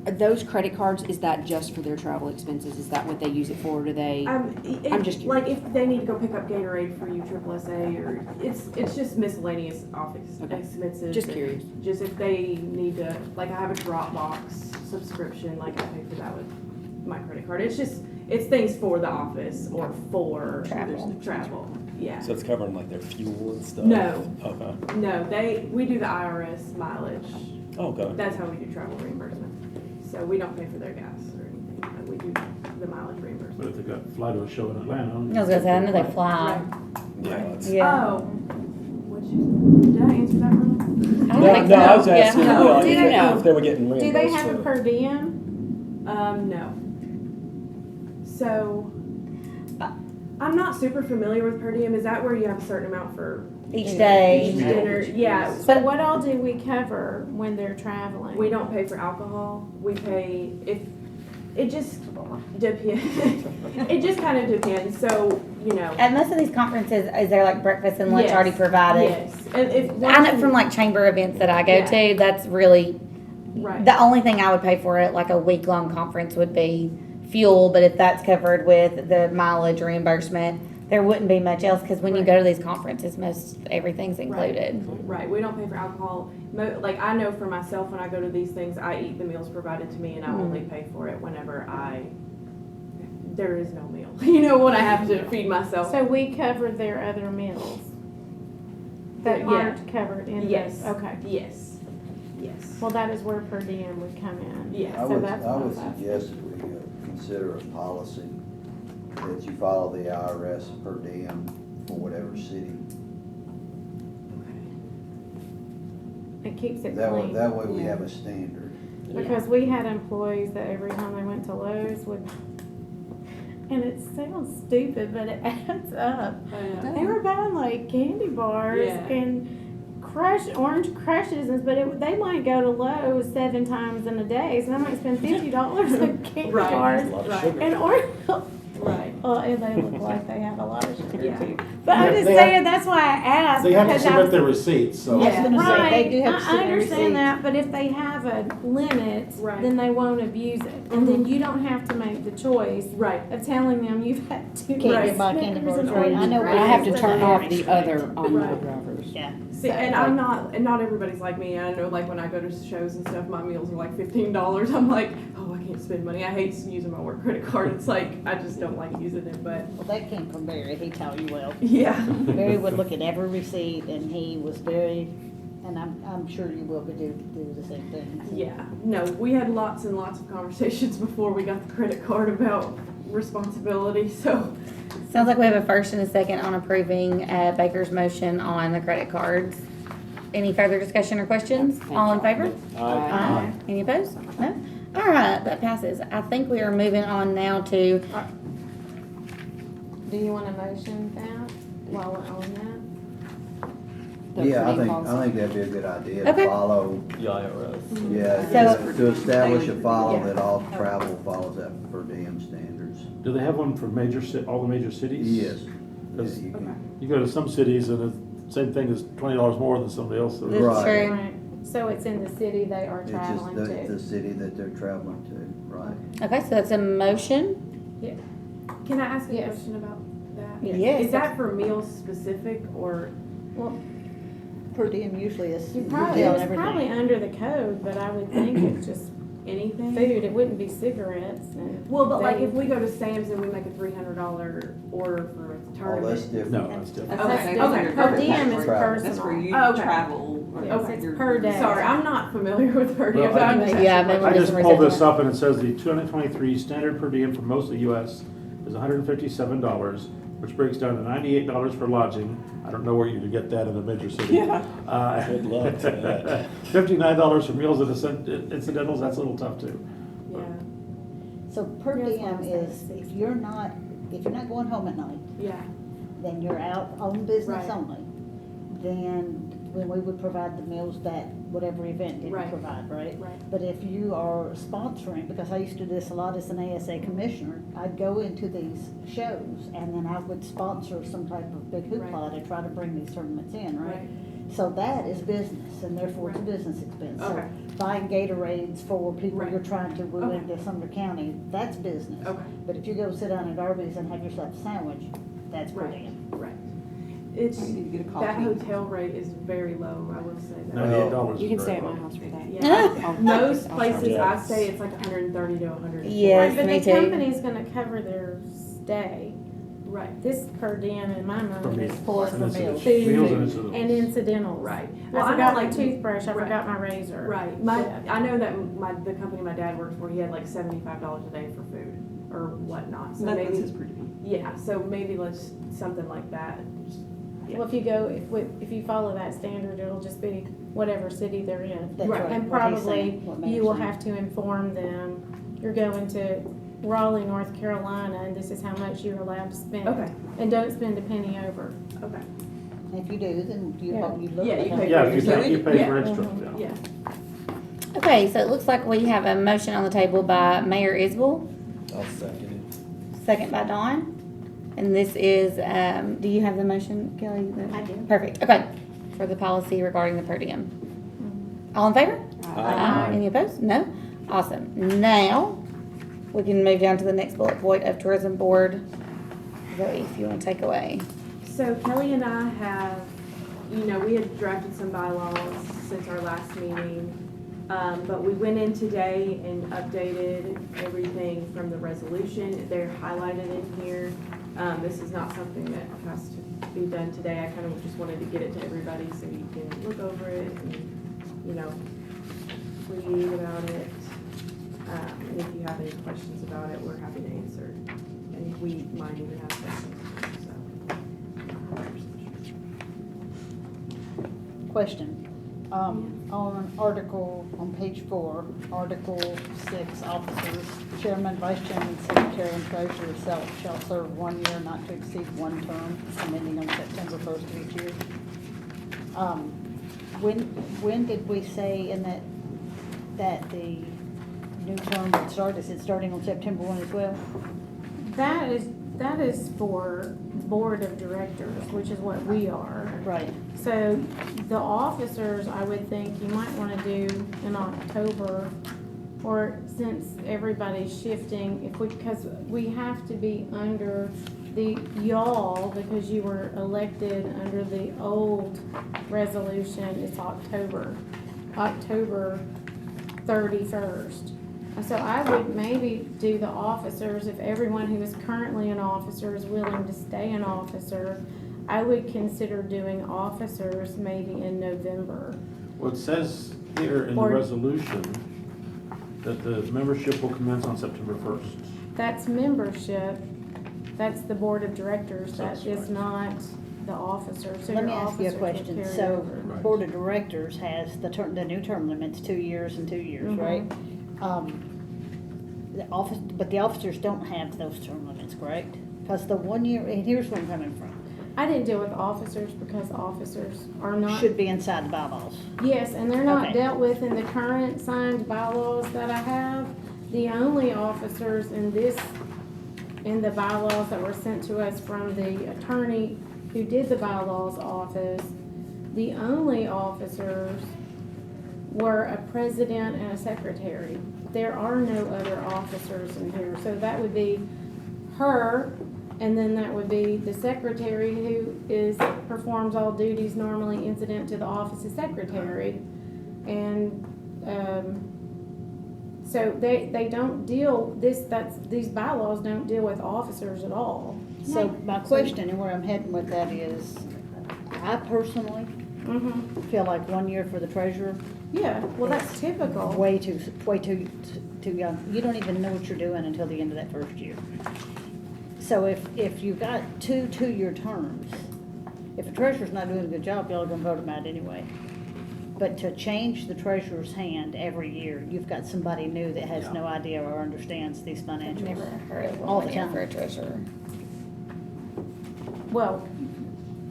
Speaker 1: those credit cards, is that just for their travel expenses? Is that what they use it for? Do they? I'm just curious.
Speaker 8: Like if they need to go pick up Gatorade for USSSA, or it's just miscellaneous office
Speaker 1: Okay.
Speaker 8: expenses.
Speaker 1: Just
Speaker 8: and
Speaker 1: curious.
Speaker 8: Just if they need to, like I have a Dropbox subscription, like I pay for that with my credit card. It's things for the office or for travel. Yeah.
Speaker 4: So it's covering like their fuel and stuff?
Speaker 8: No.
Speaker 4: Okay.
Speaker 8: No, we do the IRS mileage.
Speaker 4: Oh, okay.
Speaker 8: That's how we do travel reimbursement. So we don't pay for their gas or anything, but we do the mileage
Speaker 5: But
Speaker 8: reimbursement.
Speaker 5: if they got fly to a show in Atlanta.
Speaker 2: I was gonna say, I know they fly.
Speaker 4: Yeah. That's,
Speaker 2: Yeah.
Speaker 8: Oh, did I answer that wrong?
Speaker 2: I don't
Speaker 4: no,
Speaker 2: think
Speaker 4: no,
Speaker 2: so.
Speaker 4: I was asking
Speaker 2: Yeah.
Speaker 4: well,
Speaker 3: Do they
Speaker 4: if they were getting
Speaker 3: Do
Speaker 4: reimbursed.
Speaker 3: they have a
Speaker 4: for-
Speaker 3: per diem?
Speaker 8: No. So, I'm not super familiar with per diem. Is that where you have a certain amount for
Speaker 2: Each day.
Speaker 5: Each
Speaker 8: dinner? Yeah.
Speaker 3: So what all do we cover when they're traveling?
Speaker 8: We don't pay for alcohol. We pay It just depends. It just kind of depends, so, you know.
Speaker 2: At most of these conferences, is there like breakfast and lunch
Speaker 8: Yes,
Speaker 2: already provided?
Speaker 8: Yes. And if
Speaker 2: I know from like chamber events that I go to, that's really,
Speaker 8: Right.
Speaker 2: the only thing I would pay for it, like a week-long conference would be fuel, but if that's covered with the mileage reimbursement, there wouldn't be much else, because when you go to these conferences, most everything's included.
Speaker 8: Right, we don't pay for alcohol. Like, I know for myself, when I go to these things, I eat the meals provided to me, and I only pay for it whenever there is no meal. You know, when I have to feed myself.
Speaker 3: So we covered their other meals that
Speaker 8: Yeah.
Speaker 3: aren't covered in
Speaker 8: Yes.
Speaker 3: this? Okay.
Speaker 8: Yes. Yes.
Speaker 3: Well, that is where per diem would come in.
Speaker 8: Yeah.
Speaker 3: So that's
Speaker 11: I
Speaker 3: what I
Speaker 11: would
Speaker 3: was asking.
Speaker 11: suggest that we consider a policy that you follow the IRS per diem for whatever city.
Speaker 3: It keeps it
Speaker 11: That way,
Speaker 3: clean.
Speaker 11: that way we have a standard.
Speaker 3: Because we had employees that every time they went to Lowe's would, and it sounds stupid, but it adds up. They were buying like candy bars
Speaker 8: Yeah.
Speaker 3: and orange crushes, but they might go to Lowe's 7 times in a day, so they might spend $50 on candy
Speaker 8: Right.
Speaker 3: bars
Speaker 4: A lot of
Speaker 8: Right.
Speaker 4: sugar.
Speaker 3: and orange.
Speaker 8: Right.
Speaker 3: And they look like they have a lot of sugar
Speaker 8: Yeah.
Speaker 3: too. But I'm
Speaker 5: Yeah,
Speaker 3: just
Speaker 5: they
Speaker 3: saying,
Speaker 5: have-
Speaker 3: that's why I asked.
Speaker 5: They have to
Speaker 3: because I
Speaker 5: submit
Speaker 3: was-
Speaker 5: their receipts, so.
Speaker 7: I was gonna say,
Speaker 3: Right,
Speaker 7: they do have to
Speaker 3: I
Speaker 7: submit
Speaker 3: understand
Speaker 7: receipts.
Speaker 3: that, but if they have a limit,
Speaker 8: Right.
Speaker 3: then they won't abuse it. And then you don't have to make the choice
Speaker 8: Right.
Speaker 3: of telling them you've had to.
Speaker 7: Can't get by candy bars, right? I know.
Speaker 1: I have to
Speaker 7: we
Speaker 1: turn off the
Speaker 7: restrictions.
Speaker 1: other on-road
Speaker 8: Right.
Speaker 1: drivers.
Speaker 7: Yeah.
Speaker 8: See, and I'm not, and not everybody's like me. I know, like, when I go to shows and stuff, my meals are like $15. I'm like, oh, I can't spend money. I hate using my work credit card. It's like, I just don't like using it, but,
Speaker 7: Well, that came from Barry, he taught you well.
Speaker 8: yeah.
Speaker 7: Barry would look at every receipt, and he was very, and I'm sure you will do the same thing. so.
Speaker 8: Yeah, no, we had lots and lots of conversations before we got the credit card about responsibility, so.
Speaker 2: Sounds like we have a first and a second on approving Baker's motion on the credit cards. Any further discussion or questions? All in favor? Aye. Any opposed? No? All right, that passes. I think we are moving on now to,
Speaker 3: Do you want a motion that while we're on that?
Speaker 1: The
Speaker 11: Yeah,
Speaker 1: per diem policy.
Speaker 11: I think that'd be a good idea to
Speaker 2: Okay.
Speaker 11: follow,
Speaker 4: The IRS.
Speaker 11: yeah,
Speaker 2: So-
Speaker 11: to establish a follow
Speaker 8: Yeah.
Speaker 11: that all travel follows that per diem standards.
Speaker 5: Do they have one for all the major cities?
Speaker 11: Yes. Yeah,
Speaker 5: Because
Speaker 11: you can-
Speaker 5: you go to some cities and the same thing is $20 more than somebody else.
Speaker 2: that's
Speaker 11: Right.
Speaker 2: true.
Speaker 3: Right, so it's in the city they are
Speaker 11: It's just
Speaker 3: traveling
Speaker 11: the
Speaker 3: to.
Speaker 11: city that they're traveling to, right?
Speaker 2: Okay, so that's a motion.
Speaker 8: Can I ask a
Speaker 3: Yes.
Speaker 8: question about that?
Speaker 2: Yes.
Speaker 8: Is that for meals specific, or?
Speaker 3: Well,
Speaker 7: Per diem usually is
Speaker 3: you
Speaker 7: hotel
Speaker 3: probably,
Speaker 7: and
Speaker 3: it's
Speaker 7: everything.
Speaker 3: probably under the code, but I would think it's just
Speaker 8: Anything?
Speaker 3: food, it wouldn't be cigarettes and.
Speaker 8: Well, but like
Speaker 3: they-
Speaker 8: if we go to Sam's and we make a $300 order for a
Speaker 11: Oh, that's
Speaker 8: tournament.
Speaker 11: different.
Speaker 5: No, that's different.
Speaker 3: That's
Speaker 8: Okay,
Speaker 3: different.
Speaker 8: okay,
Speaker 3: Per
Speaker 8: perfect.
Speaker 3: diem is
Speaker 11: Travel.
Speaker 3: personal.
Speaker 9: That's where you
Speaker 8: Oh, okay.
Speaker 9: travel.
Speaker 3: Yes, it's per day.
Speaker 8: Sorry, I'm not familiar with per diem.
Speaker 5: Well,
Speaker 8: so I'm just
Speaker 2: Yeah,
Speaker 8: asking
Speaker 2: maybe
Speaker 5: I
Speaker 2: we're
Speaker 5: just
Speaker 2: just
Speaker 5: pulled this
Speaker 2: researching
Speaker 5: up and it says the 2023 standard per diem for most of the US is $157, which breaks down to $98 for lodging. I don't know where you could get that in a major city.
Speaker 8: Yeah.
Speaker 4: Good luck to that.
Speaker 5: $59 for meals and incidentals, that's a little tough too.
Speaker 8: Yeah,
Speaker 7: So per
Speaker 3: That's
Speaker 7: diem
Speaker 3: what I'm
Speaker 7: is,
Speaker 3: saying,
Speaker 7: if you're not going home at night,
Speaker 8: yeah,
Speaker 7: then you're out on business
Speaker 8: Right.
Speaker 7: only. Then when we would provide the meals that whatever event didn't
Speaker 8: Right.
Speaker 7: provide, right?
Speaker 8: right.
Speaker 7: But if you are sponsoring, because I used to do this a lot as an ASA commissioner, I'd go into these shows and then I would sponsor some type of big hoopla to try to bring these tournaments in, right?
Speaker 8: Right.
Speaker 7: So that is business and therefore it's a
Speaker 8: Right.
Speaker 7: business expense. So
Speaker 8: Okay.
Speaker 7: buying Gatorades for people
Speaker 8: Right.
Speaker 7: you're trying to woo
Speaker 8: Okay.
Speaker 7: into Sumner County, that's business.
Speaker 8: Okay.
Speaker 7: But if you go sit down at Arby's and have yourself a sandwich, that's per
Speaker 8: Right.
Speaker 7: diem.
Speaker 8: Right. It's,
Speaker 9: You need to get a
Speaker 8: that
Speaker 9: coffee.
Speaker 8: hotel rate is very low, I will say that.
Speaker 5: $98
Speaker 1: You
Speaker 5: is
Speaker 1: can
Speaker 5: very
Speaker 1: stay at
Speaker 5: low.
Speaker 1: my house for that.
Speaker 8: Yeah, most
Speaker 1: I'll
Speaker 8: places
Speaker 4: Yeah.
Speaker 8: I stay, it's like 130 to 140.
Speaker 2: Yes.
Speaker 3: Right, but
Speaker 2: me
Speaker 3: the
Speaker 2: too.
Speaker 3: company's gonna cover their stay.
Speaker 8: Right,
Speaker 3: This per diem in my
Speaker 5: For
Speaker 3: mind
Speaker 5: me.
Speaker 3: is for
Speaker 7: For meals.
Speaker 5: Meals
Speaker 3: food
Speaker 5: and
Speaker 3: and
Speaker 5: incidentals.
Speaker 3: incidentals.
Speaker 8: right.
Speaker 3: I
Speaker 8: I
Speaker 3: forgot
Speaker 8: know,
Speaker 3: my
Speaker 8: like,
Speaker 3: toothbrush, I
Speaker 8: right.
Speaker 3: forgot my razor.
Speaker 8: Right, I know that the company my dad works for, he had like $75 a day for food or whatnot, so
Speaker 9: That's
Speaker 8: maybe,
Speaker 9: his per diem.
Speaker 8: yeah, so maybe let's, something like that.
Speaker 3: Well, if you go, if you follow that standard, it'll just be whatever city they're in.
Speaker 7: That's
Speaker 8: Right.
Speaker 7: right.
Speaker 3: And
Speaker 7: what he's
Speaker 3: probably
Speaker 7: saying, what Mayor's
Speaker 3: you will
Speaker 7: saying.
Speaker 3: have to inform them, you're going to Raleigh, North Carolina, and this is how much you're allowed to spend.
Speaker 8: Okay,
Speaker 3: And don't spend a penny over.
Speaker 8: okay,
Speaker 7: If you do, then you
Speaker 3: Yeah.
Speaker 7: look
Speaker 8: Yeah,
Speaker 7: at
Speaker 8: you
Speaker 7: it.
Speaker 8: pay
Speaker 5: Yeah,
Speaker 8: for
Speaker 5: if you
Speaker 8: yourself.
Speaker 5: pay, you pay for
Speaker 8: Yeah.
Speaker 5: extra,
Speaker 3: Mhm.
Speaker 5: yeah.
Speaker 8: yeah.
Speaker 2: Okay, so it looks like we have a motion on the table by Mayor Isbell,
Speaker 4: I'll second
Speaker 2: second by Dawn. And this is, do you have the motion, Kelly?
Speaker 6: I do.
Speaker 2: Perfect, okay, for the policy regarding the per diem. All in favor?
Speaker 4: Aye.
Speaker 2: Any opposed? No? Awesome. Now, we can move down to the next bullet point of Tourism Board. Zoe, if you want to take away.
Speaker 8: So Kelly and I have, we had drafted some bylaws since our last meeting. But we went in today and updated everything from the resolution. They're highlighted in here. This is not something that has to be done today. I kind of just wanted to get it to everybody so you can look over it and, read about it. And if you have any questions about it, we're happy to answer. And we might even have questions, so.
Speaker 7: Question. On on page 4, Article 6, officers, chairman, vice chairman, secretary, and treasurer shall serve 1 year, not to exceed 1 term, ending on September 1st of each year. When did we say in that the new term would start? Is it starting on September 1 as well?
Speaker 3: That is for board of directors, which is what we are.
Speaker 7: Right.
Speaker 3: So the officers, I would think you might want to do in October, or since everybody's shifting, because we have to be under y'all, because you were elected under the old resolution, it's October 31st. So I would maybe do the officers, if everyone who is currently an officer is willing to stay an officer, I would consider doing officers maybe in November.
Speaker 5: Well, it says here in the
Speaker 3: Or-
Speaker 5: resolution that the membership will commence on September 1st.
Speaker 3: That's membership, that's the board of directors,
Speaker 5: That's
Speaker 3: that is
Speaker 5: right.
Speaker 3: not the officer, so
Speaker 7: Let
Speaker 3: your
Speaker 7: me ask you a
Speaker 3: officers will
Speaker 7: question.
Speaker 3: carry
Speaker 7: So,
Speaker 3: over.
Speaker 5: Right.
Speaker 7: board of directors has the new term limits, 2 years and 2 years,
Speaker 3: Mhm.
Speaker 7: right? But the officers don't have those term limits, correct? Because the 1 year, and here's where I'm coming from,
Speaker 3: I didn't deal with officers because officers are not.
Speaker 7: should be inside the bylaws.
Speaker 3: Yes, and they're not
Speaker 7: Okay.
Speaker 3: dealt with in the current signed bylaws that I have. The only officers in the bylaws that were sent to us from the attorney who did the bylaws office, the only officers were a president and a secretary. There are no other officers in here, so that would be her, and then that would be the secretary who performs all duties normally incident to the office of secretary. And, so they don't deal, these bylaws don't deal with officers at all.
Speaker 7: So my question and where I'm heading with that is, I personally
Speaker 3: Mm-hmm,
Speaker 7: feel like 1 year for the treasurer,
Speaker 3: yeah, well, that's typical.
Speaker 7: way too young. You don't even know what you're doing until the end of that first year. So if you've got 2 2-year terms, if a treasurer's not doing a good job, y'all are gonna vote him out anyway. But to change the treasurer's hand every year, you've got somebody new that has no idea or understands these
Speaker 2: I've
Speaker 7: financials.
Speaker 2: never heard of
Speaker 7: All the
Speaker 2: 1 year
Speaker 7: time.
Speaker 2: for a treasurer.
Speaker 3: Well,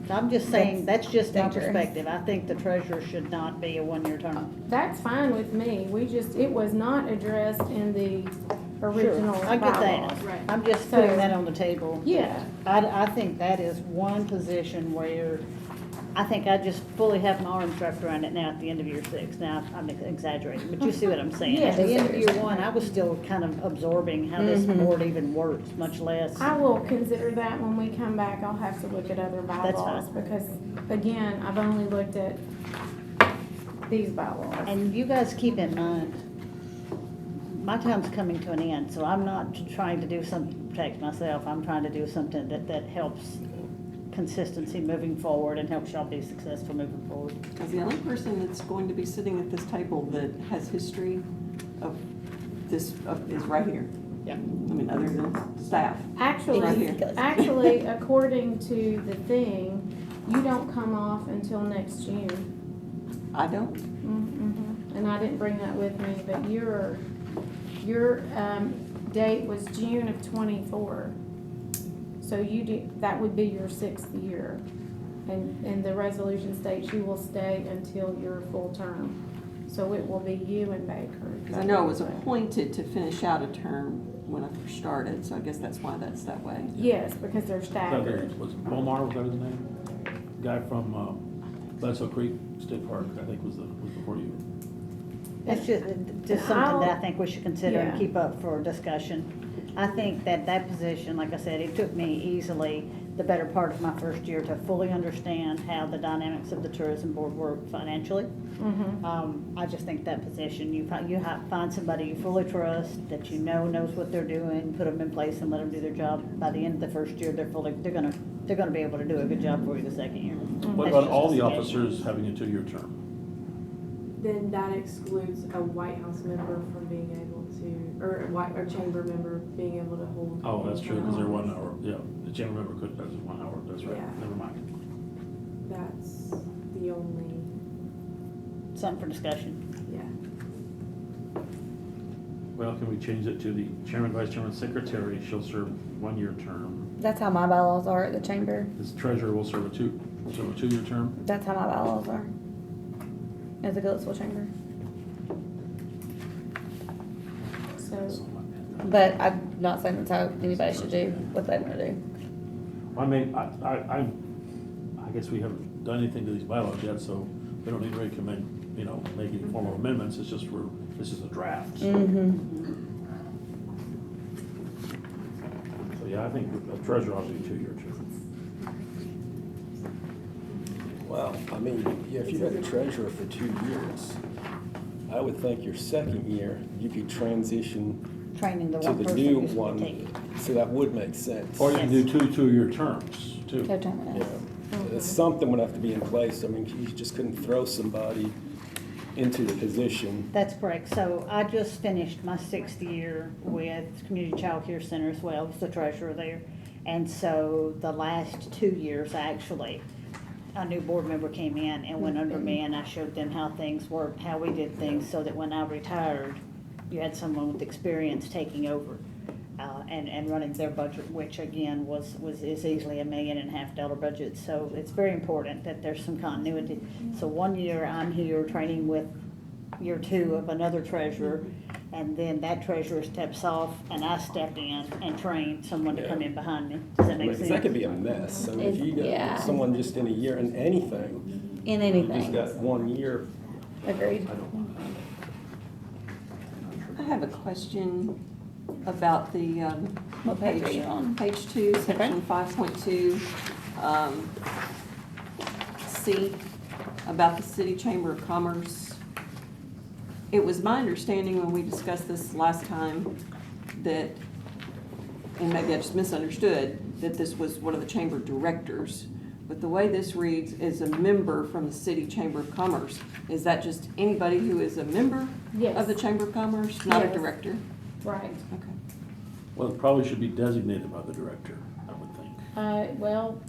Speaker 7: I'm just saying, that's just my
Speaker 2: dangerous.
Speaker 7: perspective. I think the treasurer should not be a 1-year term.
Speaker 3: that's fine with me. It was not addressed in the original
Speaker 7: Sure, I get
Speaker 3: bylaws.
Speaker 7: that.
Speaker 8: Right.
Speaker 7: I'm just
Speaker 3: So-
Speaker 7: putting that on the table.
Speaker 3: Yeah.
Speaker 7: I think that is one position where I think I just fully have my arms wrapped around it now at the end of year 6. Now, I'm exaggerating, but you see what I'm saying. At the end of year 1, I was still kind of absorbing how this
Speaker 2: Mhm.
Speaker 7: board even works, much less.
Speaker 3: I will consider that when we come back. I'll have to look at other
Speaker 7: That's
Speaker 3: bylaws
Speaker 7: fine.
Speaker 3: because, again, I've only looked at these bylaws.
Speaker 7: And you guys keep in mind, my time's coming to an end, so I'm not trying to do something to protect myself. I'm trying to do something that helps consistency moving forward and helps y'all be successful moving forward.
Speaker 9: As the only person that's going to be sitting at this table that has history of this is right here.
Speaker 7: Yeah.
Speaker 9: I mean, other than staff.
Speaker 3: Actually,
Speaker 9: Right here.
Speaker 3: actually, according to the thing, you don't come off until next June.
Speaker 9: I don't.
Speaker 3: Mm-hmm. And I didn't bring that with me, but your date was June of '24. So that would be your 6th year. And the resolution states you will stay until your full term. So it will be you and Baker.
Speaker 9: Because I know I was appointed to finish out a term when I first started, so I guess that's why that's that way.
Speaker 3: Yes, because they're
Speaker 5: Was
Speaker 3: staggered.
Speaker 5: Bomar, was that his name? Guy from Bledsoe Creek State Park, I think was before you.
Speaker 7: That's just something that I think we should consider and
Speaker 3: Yeah.
Speaker 7: keep up for discussion. I think that position, like I said, it took me easily the better part of my first year to fully understand how the dynamics of the tourism board work financially. I just think that position, you find somebody you fully trust, that you know knows what they're doing, put them in place and let them do their job. By the end of the first year, they're gonna be able to do a good job for you the second year.
Speaker 5: What
Speaker 7: That's
Speaker 5: about
Speaker 7: just
Speaker 5: all the
Speaker 7: a suggestion.
Speaker 5: officers having a 2-year term?
Speaker 8: Then that excludes a White House member from being able to, or chamber member being able to hold.
Speaker 5: Oh, that's true, because they're 1 hour, yeah, the chamber member could, that's 1 hour, that's right,
Speaker 8: Yeah.
Speaker 5: never mind.
Speaker 8: That's the only,
Speaker 7: Something for discussion.
Speaker 8: yeah.
Speaker 5: Well, can we change it to the chairman, vice chairman, secretary shall serve 1-year term?
Speaker 2: That's how my bylaws are at the chamber.
Speaker 5: This treasurer will serve a 2-year term?
Speaker 2: That's how my bylaws are. At the Gilletsville Chamber.
Speaker 3: So,
Speaker 2: But I'm not saying that's how anybody should do what they want to do.
Speaker 5: I guess we haven't done anything to these bylaws yet, so we don't need to recommend, make any formal amendments, it's just this is a draft. So yeah, I think the treasurer ought to be 2-year term.
Speaker 4: Well, I mean, yeah, if you had the treasurer for 2 years, I would think your second year, you could transition
Speaker 7: Training the
Speaker 4: to
Speaker 7: one
Speaker 4: the
Speaker 7: person
Speaker 4: new
Speaker 7: who's gonna
Speaker 4: one,
Speaker 7: take it.
Speaker 4: so that would make sense.
Speaker 5: Or you can do 2-year terms, too.
Speaker 4: Yeah, something would have to be in place. I mean, you just couldn't throw somebody into the position.
Speaker 7: That's correct. So I just finished my 6th year with Community Child Care Center as well, as the treasurer there. And so the last 2 years, actually, a new board member came in and went under me, and I showed them how things worked, how we did things, so that when I retired, you had someone with experience taking over and running their budget, which again is easily $1.5 million budget. So it's very important that there's some continuity. So 1 year I'm here training with year 2 of another treasurer, and then that treasurer steps off and I step in and train someone to come in behind me. Does that make sense?
Speaker 4: Because that could be a mess. I mean, if you
Speaker 2: Yeah.
Speaker 4: got someone just in a year in anything,
Speaker 2: In
Speaker 4: you just
Speaker 2: anything.
Speaker 4: got 1 year.
Speaker 2: Agreed.
Speaker 9: I have a question about the,
Speaker 2: What page are you on?
Speaker 9: Page 2, section 5.2, C, about the City Chamber of Commerce. It was my understanding when we discussed this last time that, and maybe I just misunderstood, that this was one of the chamber directors. But the way this reads is a member from the City Chamber of Commerce. Is that just anybody who is a member
Speaker 3: Yes.
Speaker 9: of the Chamber of Commerce, not a
Speaker 3: Yes.
Speaker 9: director?
Speaker 3: right.
Speaker 9: Okay.
Speaker 5: Well, it probably should be designated by the director, I would think.
Speaker 3: Well,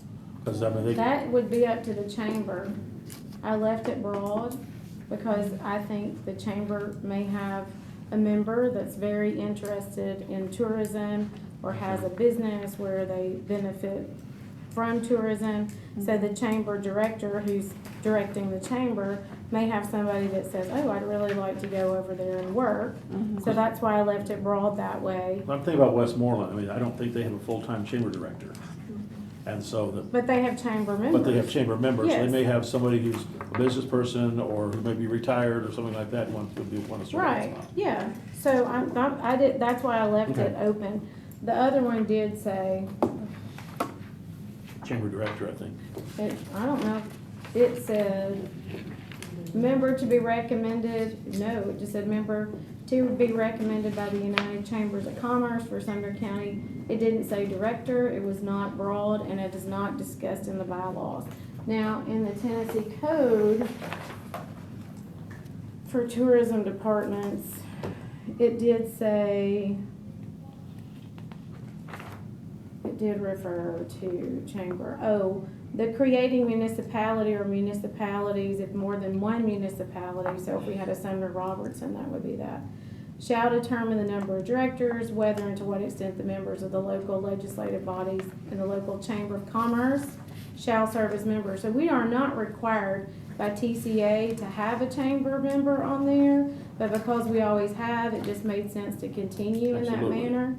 Speaker 5: Because I mean, they,
Speaker 3: that would be up to the chamber. I left it broad because I think the chamber may have a member that's very interested in tourism or has a business where they benefit from tourism. So the chamber director who's directing the chamber may have somebody that says, oh, I'd really like to go over there and work. So that's why I left it broad that way.
Speaker 5: I'm thinking about Westmoreland, I mean, I don't think they have a full-time chamber director. And so,
Speaker 3: But they have chamber members.
Speaker 5: but they have chamber members, so they
Speaker 3: Yes.
Speaker 5: may have somebody who's a business person or who may be retired or something like that, want to serve that
Speaker 3: Right,
Speaker 5: spot.
Speaker 3: yeah, so I did, that's why I left it
Speaker 5: Okay.
Speaker 3: open. The other one did say,
Speaker 5: Chamber director, I think.
Speaker 3: I don't know, it said, member to be recommended, no, it just said member to be recommended by the United Chambers of Commerce for Sumner County. It didn't say director, it was not broad, and it is not discussed in the bylaws. Now, in the Tennessee Code for tourism departments, it did say, it did refer to chamber. Oh, the creating municipality or municipalities, if more than one municipality, so if we had a Sumner Robertson, that would be that, shall determine the number of directors, whether and to what extent the members of the local legislative bodies and the local chamber of commerce shall serve as members. So we are not required by TCA to have a chamber member on there, but because we always have, it just made sense to continue in that
Speaker 5: Absolutely.
Speaker 3: manner.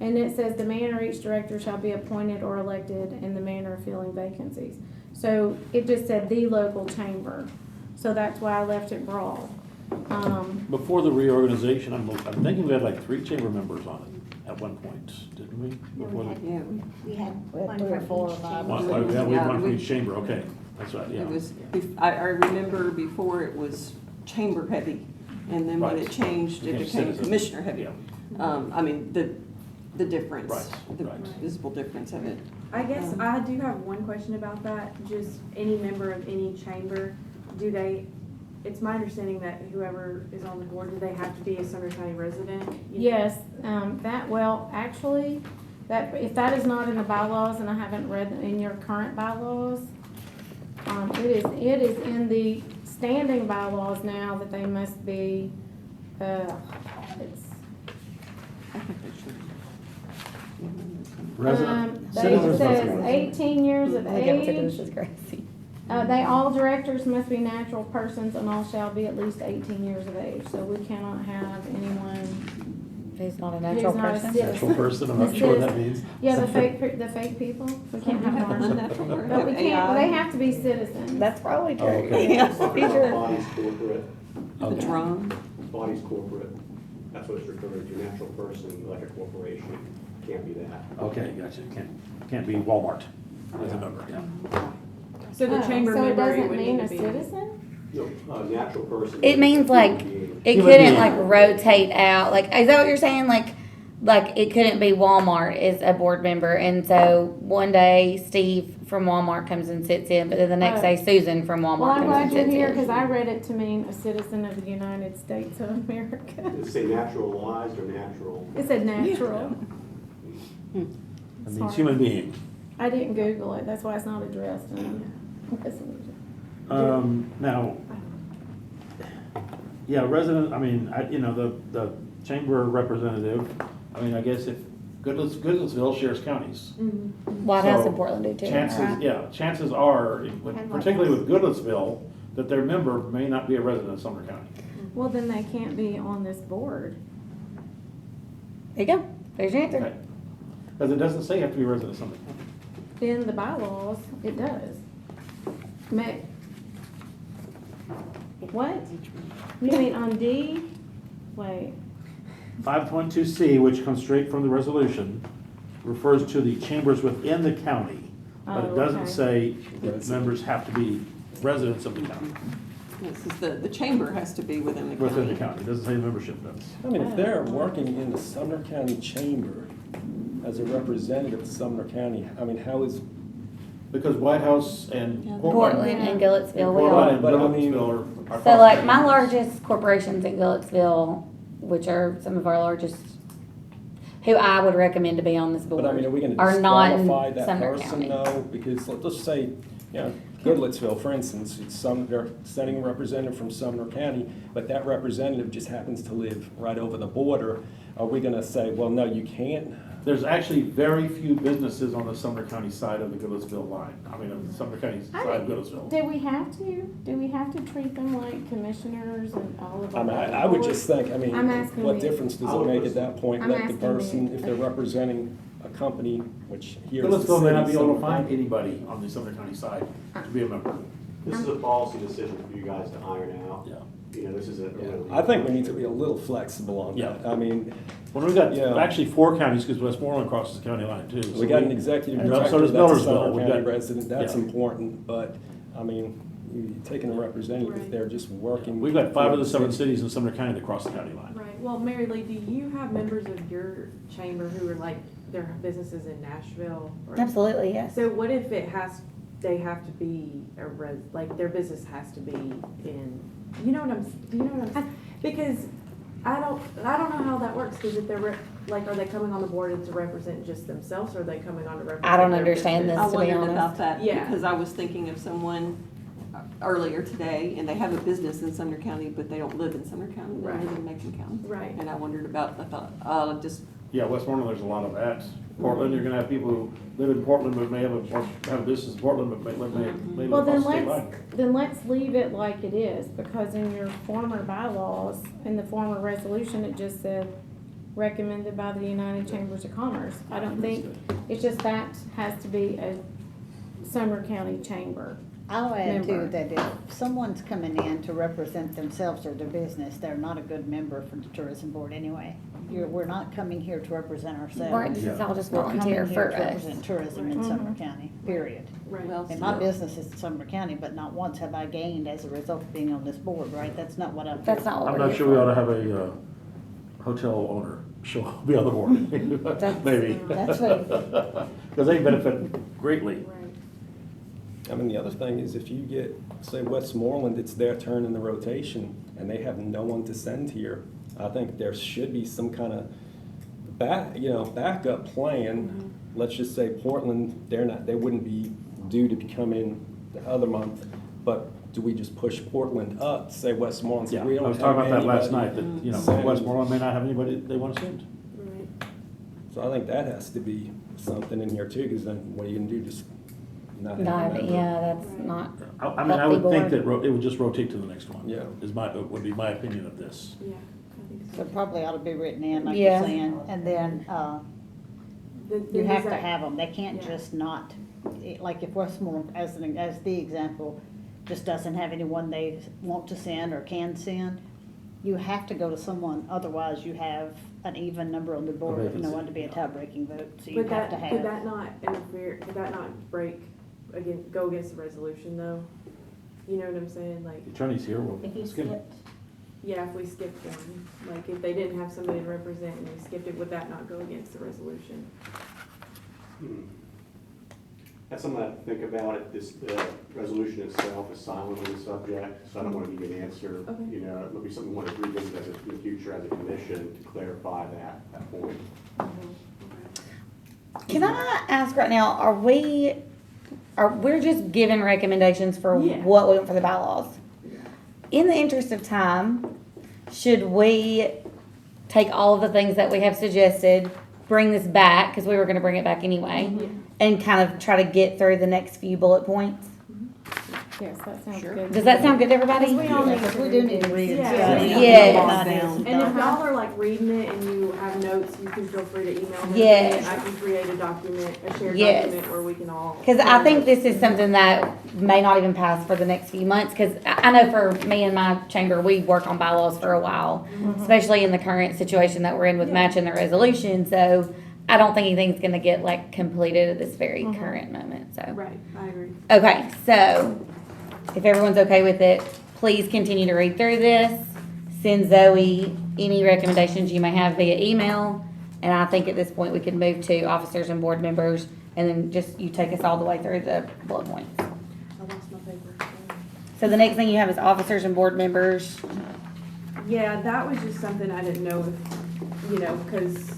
Speaker 3: And it says the manner each director shall be appointed or elected in the manner of filling vacancies. So it just said the local chamber, so that's why I left it broad.
Speaker 5: Before the reorganization, I'm thinking we had like 3 chamber members on it at one point, didn't we? Before the-
Speaker 6: We had
Speaker 7: We had
Speaker 6: one
Speaker 7: 3 or
Speaker 6: from
Speaker 7: 4
Speaker 6: each
Speaker 7: of
Speaker 6: chamber.
Speaker 7: them.
Speaker 5: One, yeah, we had one for
Speaker 9: we-
Speaker 5: each chamber, okay, that's right, yeah.
Speaker 9: It was, I remember before it was chamber heavy, and then when
Speaker 5: Right.
Speaker 9: it changed, it
Speaker 5: Became
Speaker 9: became
Speaker 5: citizen.
Speaker 9: commissioner heavy.
Speaker 5: Yeah.
Speaker 9: I mean, the difference,
Speaker 5: Right,
Speaker 9: the
Speaker 5: right.
Speaker 9: visible difference of it.
Speaker 8: I guess I do have one question about that. Just any member of any chamber, it's my understanding that whoever is on the board, do they have to be a Sumner County resident?
Speaker 3: Yes, actually, if that is not in the bylaws, and I haven't read in your current bylaws, it is in the standing bylaws now that they must be, it's,
Speaker 5: Resident,
Speaker 3: they
Speaker 5: citizens
Speaker 3: says
Speaker 5: must be-
Speaker 3: 18 years of
Speaker 2: Look at what they do,
Speaker 3: age.
Speaker 2: this is crazy.
Speaker 3: All directors must be natural persons and all shall be at least 18 years of age, so we cannot have anyone,
Speaker 2: He's not a natural
Speaker 3: He's not a
Speaker 2: person.
Speaker 3: citizen.
Speaker 5: Natural person, I'm not sure what that means.
Speaker 3: yeah, the fake people, we can't have ours.
Speaker 9: Unnatural person.
Speaker 3: But we can't,
Speaker 9: AI.
Speaker 3: they have to be citizens.
Speaker 2: That's probably true.
Speaker 5: Oh, okay.
Speaker 2: Yeah,
Speaker 10: Talking
Speaker 2: be
Speaker 10: about
Speaker 2: sure.
Speaker 10: Bodies corporate,
Speaker 9: The
Speaker 5: Okay.
Speaker 9: drum.
Speaker 10: bodies corporate, that's what it's referring to, natural person, like a corporation, can't be that.
Speaker 5: Okay, gotcha, can't be Walmart as a member, yeah.
Speaker 8: So the chamber
Speaker 3: So it
Speaker 8: member, it
Speaker 3: doesn't
Speaker 8: would
Speaker 3: mean
Speaker 8: need
Speaker 3: a
Speaker 8: to be.
Speaker 3: citizen?
Speaker 10: No, a natural person.
Speaker 2: It means like, it
Speaker 5: Human
Speaker 2: couldn't
Speaker 5: being.
Speaker 2: like rotate out, like, is that what you're saying? Like it couldn't be Walmart is a board member, and so one day Steve from Walmart comes and sits in, but then the next day Susan from
Speaker 3: Well,
Speaker 2: Walmart
Speaker 3: I'm
Speaker 2: comes
Speaker 3: glad
Speaker 2: and
Speaker 3: you're
Speaker 2: sits
Speaker 3: here,
Speaker 2: in.
Speaker 3: because I read it to mean a citizen of the United States of America.
Speaker 10: Does it say naturalized or natural?
Speaker 3: It said natural.
Speaker 5: That means
Speaker 3: Sorry.
Speaker 5: human being.
Speaker 3: I didn't Google it, that's why it's not addressed in
Speaker 5: Now, yeah, resident, I mean, the chamber representative, I mean, I guess if Goodlettsville shares counties.
Speaker 2: White House
Speaker 5: So,
Speaker 2: and Portland do too,
Speaker 5: Chances,
Speaker 2: right?
Speaker 5: yeah, chances are,
Speaker 3: White
Speaker 5: particularly with Goodlettsville, that their member may not be a resident of Sumner County.
Speaker 3: Well, then they can't be on this board.
Speaker 2: There you go, there's your answer.
Speaker 5: Okay. Because it doesn't say you have to be a resident of Sumner County.
Speaker 3: In the bylaws, it does. What? You mean on D? Wait,
Speaker 5: 5.2C, which comes straight from the resolution, refers to the chambers within the county, but it
Speaker 3: Oh,
Speaker 5: doesn't
Speaker 3: okay.
Speaker 5: say that members have to be residents of the county,
Speaker 9: This is the chamber has to be within the county.
Speaker 5: within the county. It doesn't say membership does.
Speaker 4: I mean, if they're working in the Sumner County Chamber as a representative of Sumner County, I mean, how is,
Speaker 5: Because White House and
Speaker 9: Yeah.
Speaker 2: Portland and Gilletsville, we
Speaker 5: Portland
Speaker 2: all.
Speaker 5: and
Speaker 4: But I mean-
Speaker 5: Gilletsville are.
Speaker 2: So like my largest corporations in Gilletsville, which are some of our largest, who I would recommend to be on this board,
Speaker 4: but I mean, are we gonna
Speaker 2: are not in
Speaker 4: disqualify that
Speaker 2: Sumner
Speaker 4: person
Speaker 2: County.
Speaker 4: though? Because let's say, you know, Goodlettsville, for instance, they're sending a representative from Sumner County, but that representative just happens to live right over the border. Are we gonna say, well, no, you can't?
Speaker 5: There's actually very few businesses on the Sumner County side of the Goodlettsville line. I mean, on the Sumner County side of Goodlettsville.
Speaker 3: do we have to treat them like commissioners and all of
Speaker 4: I
Speaker 3: our?
Speaker 4: mean, I would just think, I mean,
Speaker 3: I'm asking
Speaker 4: what
Speaker 3: you.
Speaker 4: difference does it make at that point?
Speaker 3: I'm
Speaker 4: Let the
Speaker 3: asking
Speaker 4: person,
Speaker 3: you.
Speaker 4: if they're representing a company, which here is the
Speaker 5: Goodlettsville may not be
Speaker 4: city,
Speaker 5: able to
Speaker 4: Sumner
Speaker 5: find
Speaker 4: County.
Speaker 5: anybody on the Sumner County side to be a member.
Speaker 10: This is a policy decision for you guys to iron out.
Speaker 5: Yeah.
Speaker 10: You know, this is a.
Speaker 4: I think we need to be a little flexible on
Speaker 5: Yeah.
Speaker 4: that. I mean,
Speaker 5: Well, we've got
Speaker 4: Yeah.
Speaker 5: actually 4 counties, because Westmoreland crosses the county line too. So
Speaker 4: we got an executive
Speaker 5: and
Speaker 4: director
Speaker 5: so does
Speaker 4: that's a
Speaker 5: Millersville.
Speaker 4: Sumner
Speaker 5: We've
Speaker 4: County
Speaker 5: got-
Speaker 4: resident, that's
Speaker 5: yeah.
Speaker 4: important, but, I mean, you're taking a representative, if
Speaker 8: Right.
Speaker 4: they're just working.
Speaker 5: We've got 5 of the 7
Speaker 4: city.
Speaker 5: cities in Sumner County that cross the county line.
Speaker 8: Right, well, Mary Lee, do you have members of your chamber who are like, their businesses in Nashville? or-
Speaker 2: Absolutely, yes.
Speaker 8: So what if they have to be like their business has to be in, do you know what I'm, because I don't know how that works, because if they're, like, are they coming on the board to represent just themselves, or are they coming on to represent
Speaker 2: I don't
Speaker 8: their
Speaker 2: understand
Speaker 8: business?
Speaker 2: this.
Speaker 9: I
Speaker 2: To be
Speaker 9: wondered about
Speaker 2: honest.
Speaker 9: that,
Speaker 8: Yeah.
Speaker 9: because I was thinking of someone earlier today, and they have a business in Sumner County, but they don't live in Sumner County, they
Speaker 8: Right.
Speaker 9: live in Macon County.
Speaker 8: Right.
Speaker 9: And I wondered about, I thought, I'll just
Speaker 5: Yeah, Westmoreland, there's a lot of that. Portland, you're gonna have people who live in Portland but may have a business in Portland but may live
Speaker 3: Well, then
Speaker 5: across state line.
Speaker 3: let's leave it like it is, because in your former bylaws, in the former resolution, it just said recommended by the United Chambers of Commerce. I don't think, it's just that has to be a Sumner County Chamber.
Speaker 7: I'll add
Speaker 3: Member.
Speaker 7: too, that if someone's coming in to represent themselves or their business, they're not a good member for the tourism board anyway. We're not coming here to represent
Speaker 2: Right,
Speaker 7: ourselves.
Speaker 2: this is all just
Speaker 7: We're
Speaker 2: volunteer
Speaker 7: coming here
Speaker 2: for
Speaker 7: to
Speaker 2: us.
Speaker 7: represent tourism in Sumner County, period.
Speaker 8: Right.
Speaker 9: Well,
Speaker 7: And my business is in Sumner County, but not once have I gained as a result of being on this board, right? That's not what I'm.
Speaker 2: That's not what
Speaker 5: I'm
Speaker 2: we're
Speaker 5: not
Speaker 2: here
Speaker 5: sure we
Speaker 2: for.
Speaker 5: ought to have a hotel owner be on the board, maybe.
Speaker 7: That's what,
Speaker 5: Because they benefit greatly.
Speaker 4: I mean, the other thing is if you get, say, Westmoreland, it's their turn in the rotation, and they have no one to send here, I think there should be some kind of backup plan. Let's just say Portland, they wouldn't be due to come in the other month, but do we just push Portland up, say Westmoreland? So
Speaker 5: Yeah,
Speaker 4: we
Speaker 5: I
Speaker 4: don't
Speaker 5: was talking
Speaker 4: have
Speaker 5: about that last
Speaker 4: anybody
Speaker 5: night, that,
Speaker 4: send.
Speaker 5: Westmoreland may not have anybody they want to send.
Speaker 8: Right.
Speaker 4: So I think that has to be something in here too, because then what are you gonna do, just not have a
Speaker 2: No,
Speaker 4: member?
Speaker 2: yeah, that's not,
Speaker 5: I mean, I
Speaker 2: Healthy
Speaker 5: would think
Speaker 2: board.
Speaker 5: that it would just rotate to the next one.
Speaker 4: Yeah.
Speaker 5: Would be my opinion of this.
Speaker 8: Yeah, I think so.
Speaker 7: so probably ought to be written in, like
Speaker 2: Yeah.
Speaker 7: you're saying, and then,
Speaker 8: Then
Speaker 7: you
Speaker 8: does
Speaker 7: have to
Speaker 8: that-
Speaker 7: have them. They can't
Speaker 8: Yeah.
Speaker 7: just not, like if Westmore, as the example, just doesn't have anyone they want to send or can send, you have to go to someone, otherwise you have an even number on the board, if no
Speaker 5: vacancy.
Speaker 7: one to be a tie-breaking vote, so you
Speaker 8: Could
Speaker 7: have
Speaker 8: that,
Speaker 7: to
Speaker 8: could
Speaker 7: have.
Speaker 8: that not interfere, could that not go against the resolution though? You know what I'm saying? Like,
Speaker 5: The attorney's here, we'll
Speaker 6: If you
Speaker 5: skip it.
Speaker 6: skipped,
Speaker 8: yeah, if we skipped one, like if they didn't have somebody to represent and we skipped it, would that not go against the resolution?
Speaker 10: That's something I have to think about. The resolution itself is silent on the subject, so I don't want to give you an answer.
Speaker 8: Okay.
Speaker 10: You know, it'll be something we want to revisit in the future as a commission to clarify that point.
Speaker 2: can I ask right now, we're just giving recommendations for
Speaker 8: Yeah.
Speaker 2: what we want for the bylaws? In the interest of time, should we take all of the things that we have suggested, bring this back, because we were gonna bring it back anyway, and kind of try to get through the next few bullet points?
Speaker 3: Yes, that sounds
Speaker 7: Sure.
Speaker 3: good.
Speaker 2: Does that sound good to everybody?
Speaker 3: We all need
Speaker 7: Because
Speaker 3: to
Speaker 7: we do
Speaker 3: read
Speaker 7: need to
Speaker 3: these.
Speaker 7: read it.
Speaker 8: Yeah.
Speaker 2: Yes.
Speaker 8: And if y'all are like reading it and you have notes, you can feel free to email them. to me,
Speaker 2: Yes.
Speaker 8: and I can create a document, a shared
Speaker 2: Yes.
Speaker 8: document where we can all.
Speaker 2: Because I think this is something that may not even pass for the next few months, because I know for me and my chamber, we work on bylaws for a while, especially in the current situation that we're in with
Speaker 8: Yeah.
Speaker 2: matching the resolution, so I don't think anything's gonna get like completed at this very current moment, so.
Speaker 8: Right, I agree.
Speaker 2: Okay, so if everyone's okay with it, please continue to read through this. Send Zoe any recommendations you may have via email. And I think at this point, we can move to officers and board members, and then just you take us all the way through the bullet points.
Speaker 8: I lost my paper.
Speaker 2: So the next thing you have is officers and board members.
Speaker 8: Yeah, that was just something I didn't know if, because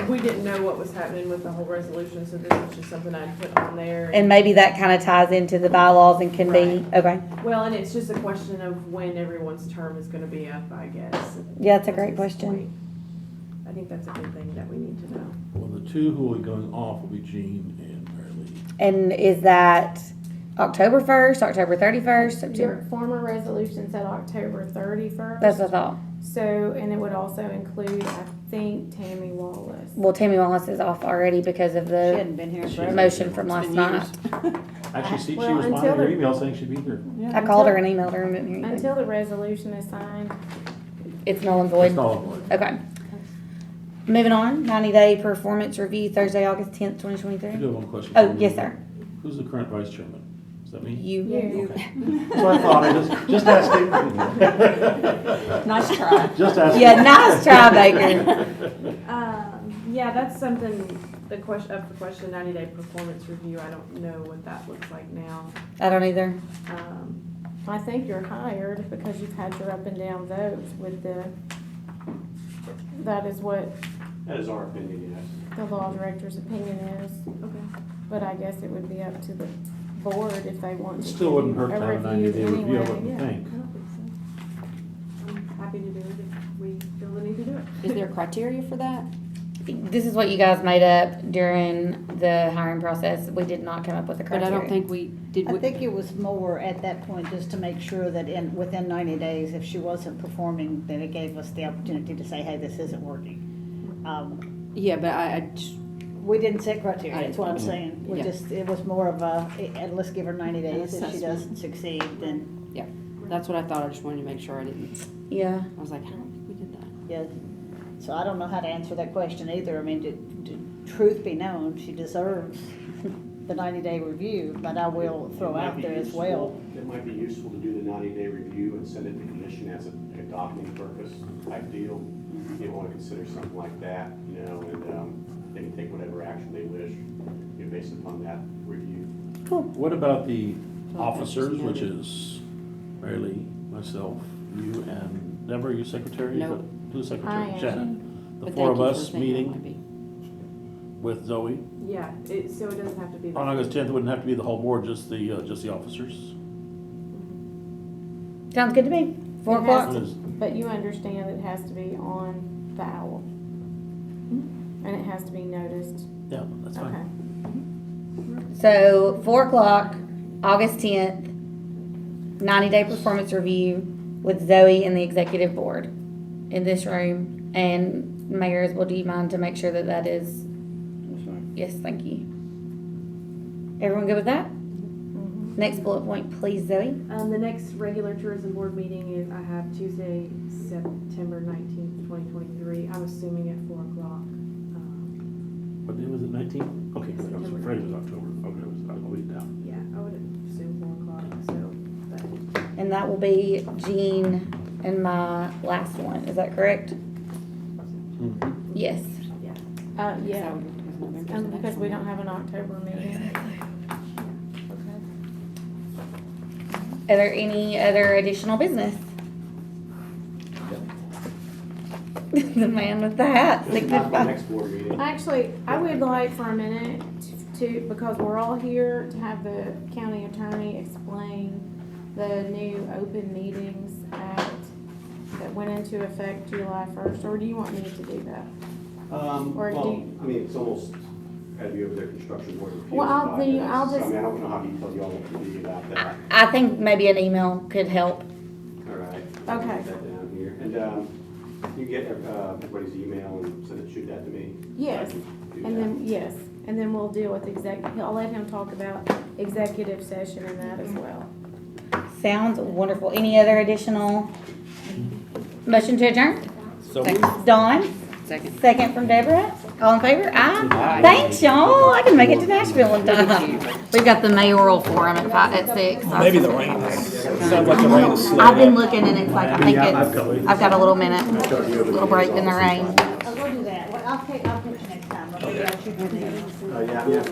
Speaker 8: we didn't know what was happening with the whole resolution, so this was just something I put on there.
Speaker 2: And maybe that kind of ties into the bylaws and can be, okay.
Speaker 8: Well, and it's just a question of when everyone's term is gonna be up, I guess.
Speaker 2: Yeah, that's a
Speaker 8: at
Speaker 2: great
Speaker 8: this
Speaker 2: question.
Speaker 8: point. I think that's a good thing that we need to know.
Speaker 5: Well, the two who will be going off will be Jean and Mary Lee.
Speaker 2: And is that October 1st, October 31st,
Speaker 3: Your
Speaker 2: September?
Speaker 3: former resolution said October 31st.
Speaker 2: That's what I thought.
Speaker 3: So, and it would also include, I think, Tammy Wallace.
Speaker 2: Well, Tammy Wallace is off already because of
Speaker 7: She
Speaker 2: the
Speaker 7: hadn't been here
Speaker 5: She-
Speaker 7: forever.
Speaker 2: motion from last
Speaker 7: been
Speaker 2: night.
Speaker 5: Actually, she
Speaker 3: Well,
Speaker 5: responded
Speaker 3: until
Speaker 5: to your
Speaker 3: the-
Speaker 5: email saying she'd be here.
Speaker 2: I called her and emailed her and didn't hear anything.
Speaker 3: Until the resolution is signed.
Speaker 2: It's null and
Speaker 5: It's
Speaker 2: void.
Speaker 5: null and void.
Speaker 2: Okay. Moving on, 90-day performance review, Thursday, August 10th,
Speaker 5: I
Speaker 2: 2023.
Speaker 5: do have one question.
Speaker 2: Oh, yes, sir.
Speaker 5: Who's the current vice chairman? Is that me?
Speaker 2: You.
Speaker 3: You.
Speaker 5: That's what I thought, just asking.
Speaker 9: Nice try.
Speaker 5: Just asking.
Speaker 2: Yeah, nice try, Baker.
Speaker 8: Yeah, that's something, the question, 90-day performance review, I don't know what that looks like now.
Speaker 2: I don't either.
Speaker 3: I think you're hired because you've had your up and down votes with that is what
Speaker 10: That is our opinion, yes.
Speaker 3: the law director's opinion is.
Speaker 8: Okay.
Speaker 3: But I guess it would be up to the board if they want
Speaker 5: It
Speaker 3: to.
Speaker 5: still wouldn't hurt to have a 90-day review, I
Speaker 3: anyway,
Speaker 5: wouldn't
Speaker 3: yeah.
Speaker 5: think.
Speaker 8: I don't think so. I'm happy to do it if we feel the need to do it.
Speaker 1: Is there criteria for that?
Speaker 2: This is what you guys made up during the hiring process. We did not come up with the
Speaker 1: But
Speaker 2: criteria.
Speaker 1: I don't think we, did
Speaker 7: I
Speaker 1: we?
Speaker 7: think it was more at that point just to make sure that within 90 days, if she wasn't performing, then it gave us the opportunity to say, hey, this isn't working.
Speaker 1: Yeah, but I just,
Speaker 7: We didn't set criteria, that's what I'm saying. We
Speaker 1: Yeah.
Speaker 7: just, it was more of a, let's give her 90 days. If she doesn't succeed, then,
Speaker 1: yeah, that's what I thought. I just wanted to make sure I didn't,
Speaker 2: Yeah.
Speaker 1: I was like, how did we did that?
Speaker 7: yeah. So I don't know how to answer that question either. I mean, truth be known, she deserves the 90-day review, but I will throw out there as well.
Speaker 10: It might be useful to do the 90-day review and send it to commission as a docketing purpose type deal. You want to consider something like that, you know, and they can take whatever action they wish, you know, based upon that review.
Speaker 5: What about the officers,
Speaker 1: just
Speaker 5: which
Speaker 1: noted.
Speaker 5: is Mary Lee, myself, you, and Deborah, you secretary?
Speaker 1: Nope.
Speaker 5: Who's
Speaker 3: I
Speaker 5: secretary?
Speaker 3: am.
Speaker 5: Shannon. The
Speaker 1: But
Speaker 5: four
Speaker 1: thank
Speaker 5: of
Speaker 1: you for
Speaker 5: us
Speaker 1: thinking it might
Speaker 5: meeting
Speaker 1: be.
Speaker 5: with Zoe.
Speaker 8: Yeah, so it doesn't have to be.
Speaker 5: On August 10th, it wouldn't have to be the whole board, just the officers.
Speaker 2: Sounds good to me. 4
Speaker 3: It
Speaker 2: o'clock.
Speaker 3: has
Speaker 5: It is-
Speaker 3: But you understand it has to be on the owl. And it has to be noticed.
Speaker 5: Yeah, that's
Speaker 3: Okay.
Speaker 5: fine.
Speaker 2: So 4 o'clock, August 10th, 90-day performance review with Zoe and the executive board in this room. And mayors, will do you mind to make sure that that is? Yes, thank you. Everyone good with that? Next bullet point, please, Zoe.
Speaker 8: The next regular tourism board meeting is, I have Tuesday, September 19th, 2023. I'm assuming at 4 o'clock.
Speaker 5: What day was it, 19? Okay, good. I was afraid it was October. Okay, I'll leave it down.
Speaker 8: Yeah, I would assume 4 o'clock, so, but.
Speaker 2: And that will be Jean and my last one. Is that correct? Yes.
Speaker 3: Yeah,
Speaker 1: So, November's the next
Speaker 3: because we
Speaker 1: one.
Speaker 3: don't have an October meeting.
Speaker 2: Are there any other additional business? The man with the hat.
Speaker 10: This is not the next board meeting.
Speaker 3: Actually, I would like for a minute to, because we're all here, to have the county attorney explain the new open meetings act that went into effect July 1st, or do you want me to do that? Or do
Speaker 10: Well,
Speaker 3: you-
Speaker 10: I mean, it's almost had to be over their construction board of appeals.
Speaker 3: Well, I'll
Speaker 10: about
Speaker 3: do-
Speaker 10: this.
Speaker 3: I'll
Speaker 10: So,
Speaker 3: just-
Speaker 10: I mean, I don't know how detailed y'all want to be about that.
Speaker 2: I think maybe an email could help.
Speaker 10: All right.
Speaker 3: Okay.
Speaker 10: Put that down here. And you get everybody's email and send it, shoot that to me.
Speaker 3: Yes,
Speaker 10: I can do
Speaker 3: and
Speaker 10: that.
Speaker 3: then, yes, and then we'll deal with I'll let him talk about executive session and that as well.
Speaker 2: Sounds wonderful. Any other additional motion to adjourn?
Speaker 5: So
Speaker 2: Dawn,
Speaker 1: Second.
Speaker 2: second from Deborah. All in favor? Aye.
Speaker 1: Aye.
Speaker 2: Thanks, y'all. I can make it to Nashville in time. We've got the mayoral forum at 6.
Speaker 4: Maybe the rain is, sounds like the rain is slowing
Speaker 2: I've been
Speaker 4: up.
Speaker 2: looking and it's like, I think I've got a little minute, little break in the rain.
Speaker 7: I'll go do that. Well, I'll catch you next time. I'll figure out you do these.
Speaker 10: Yeah.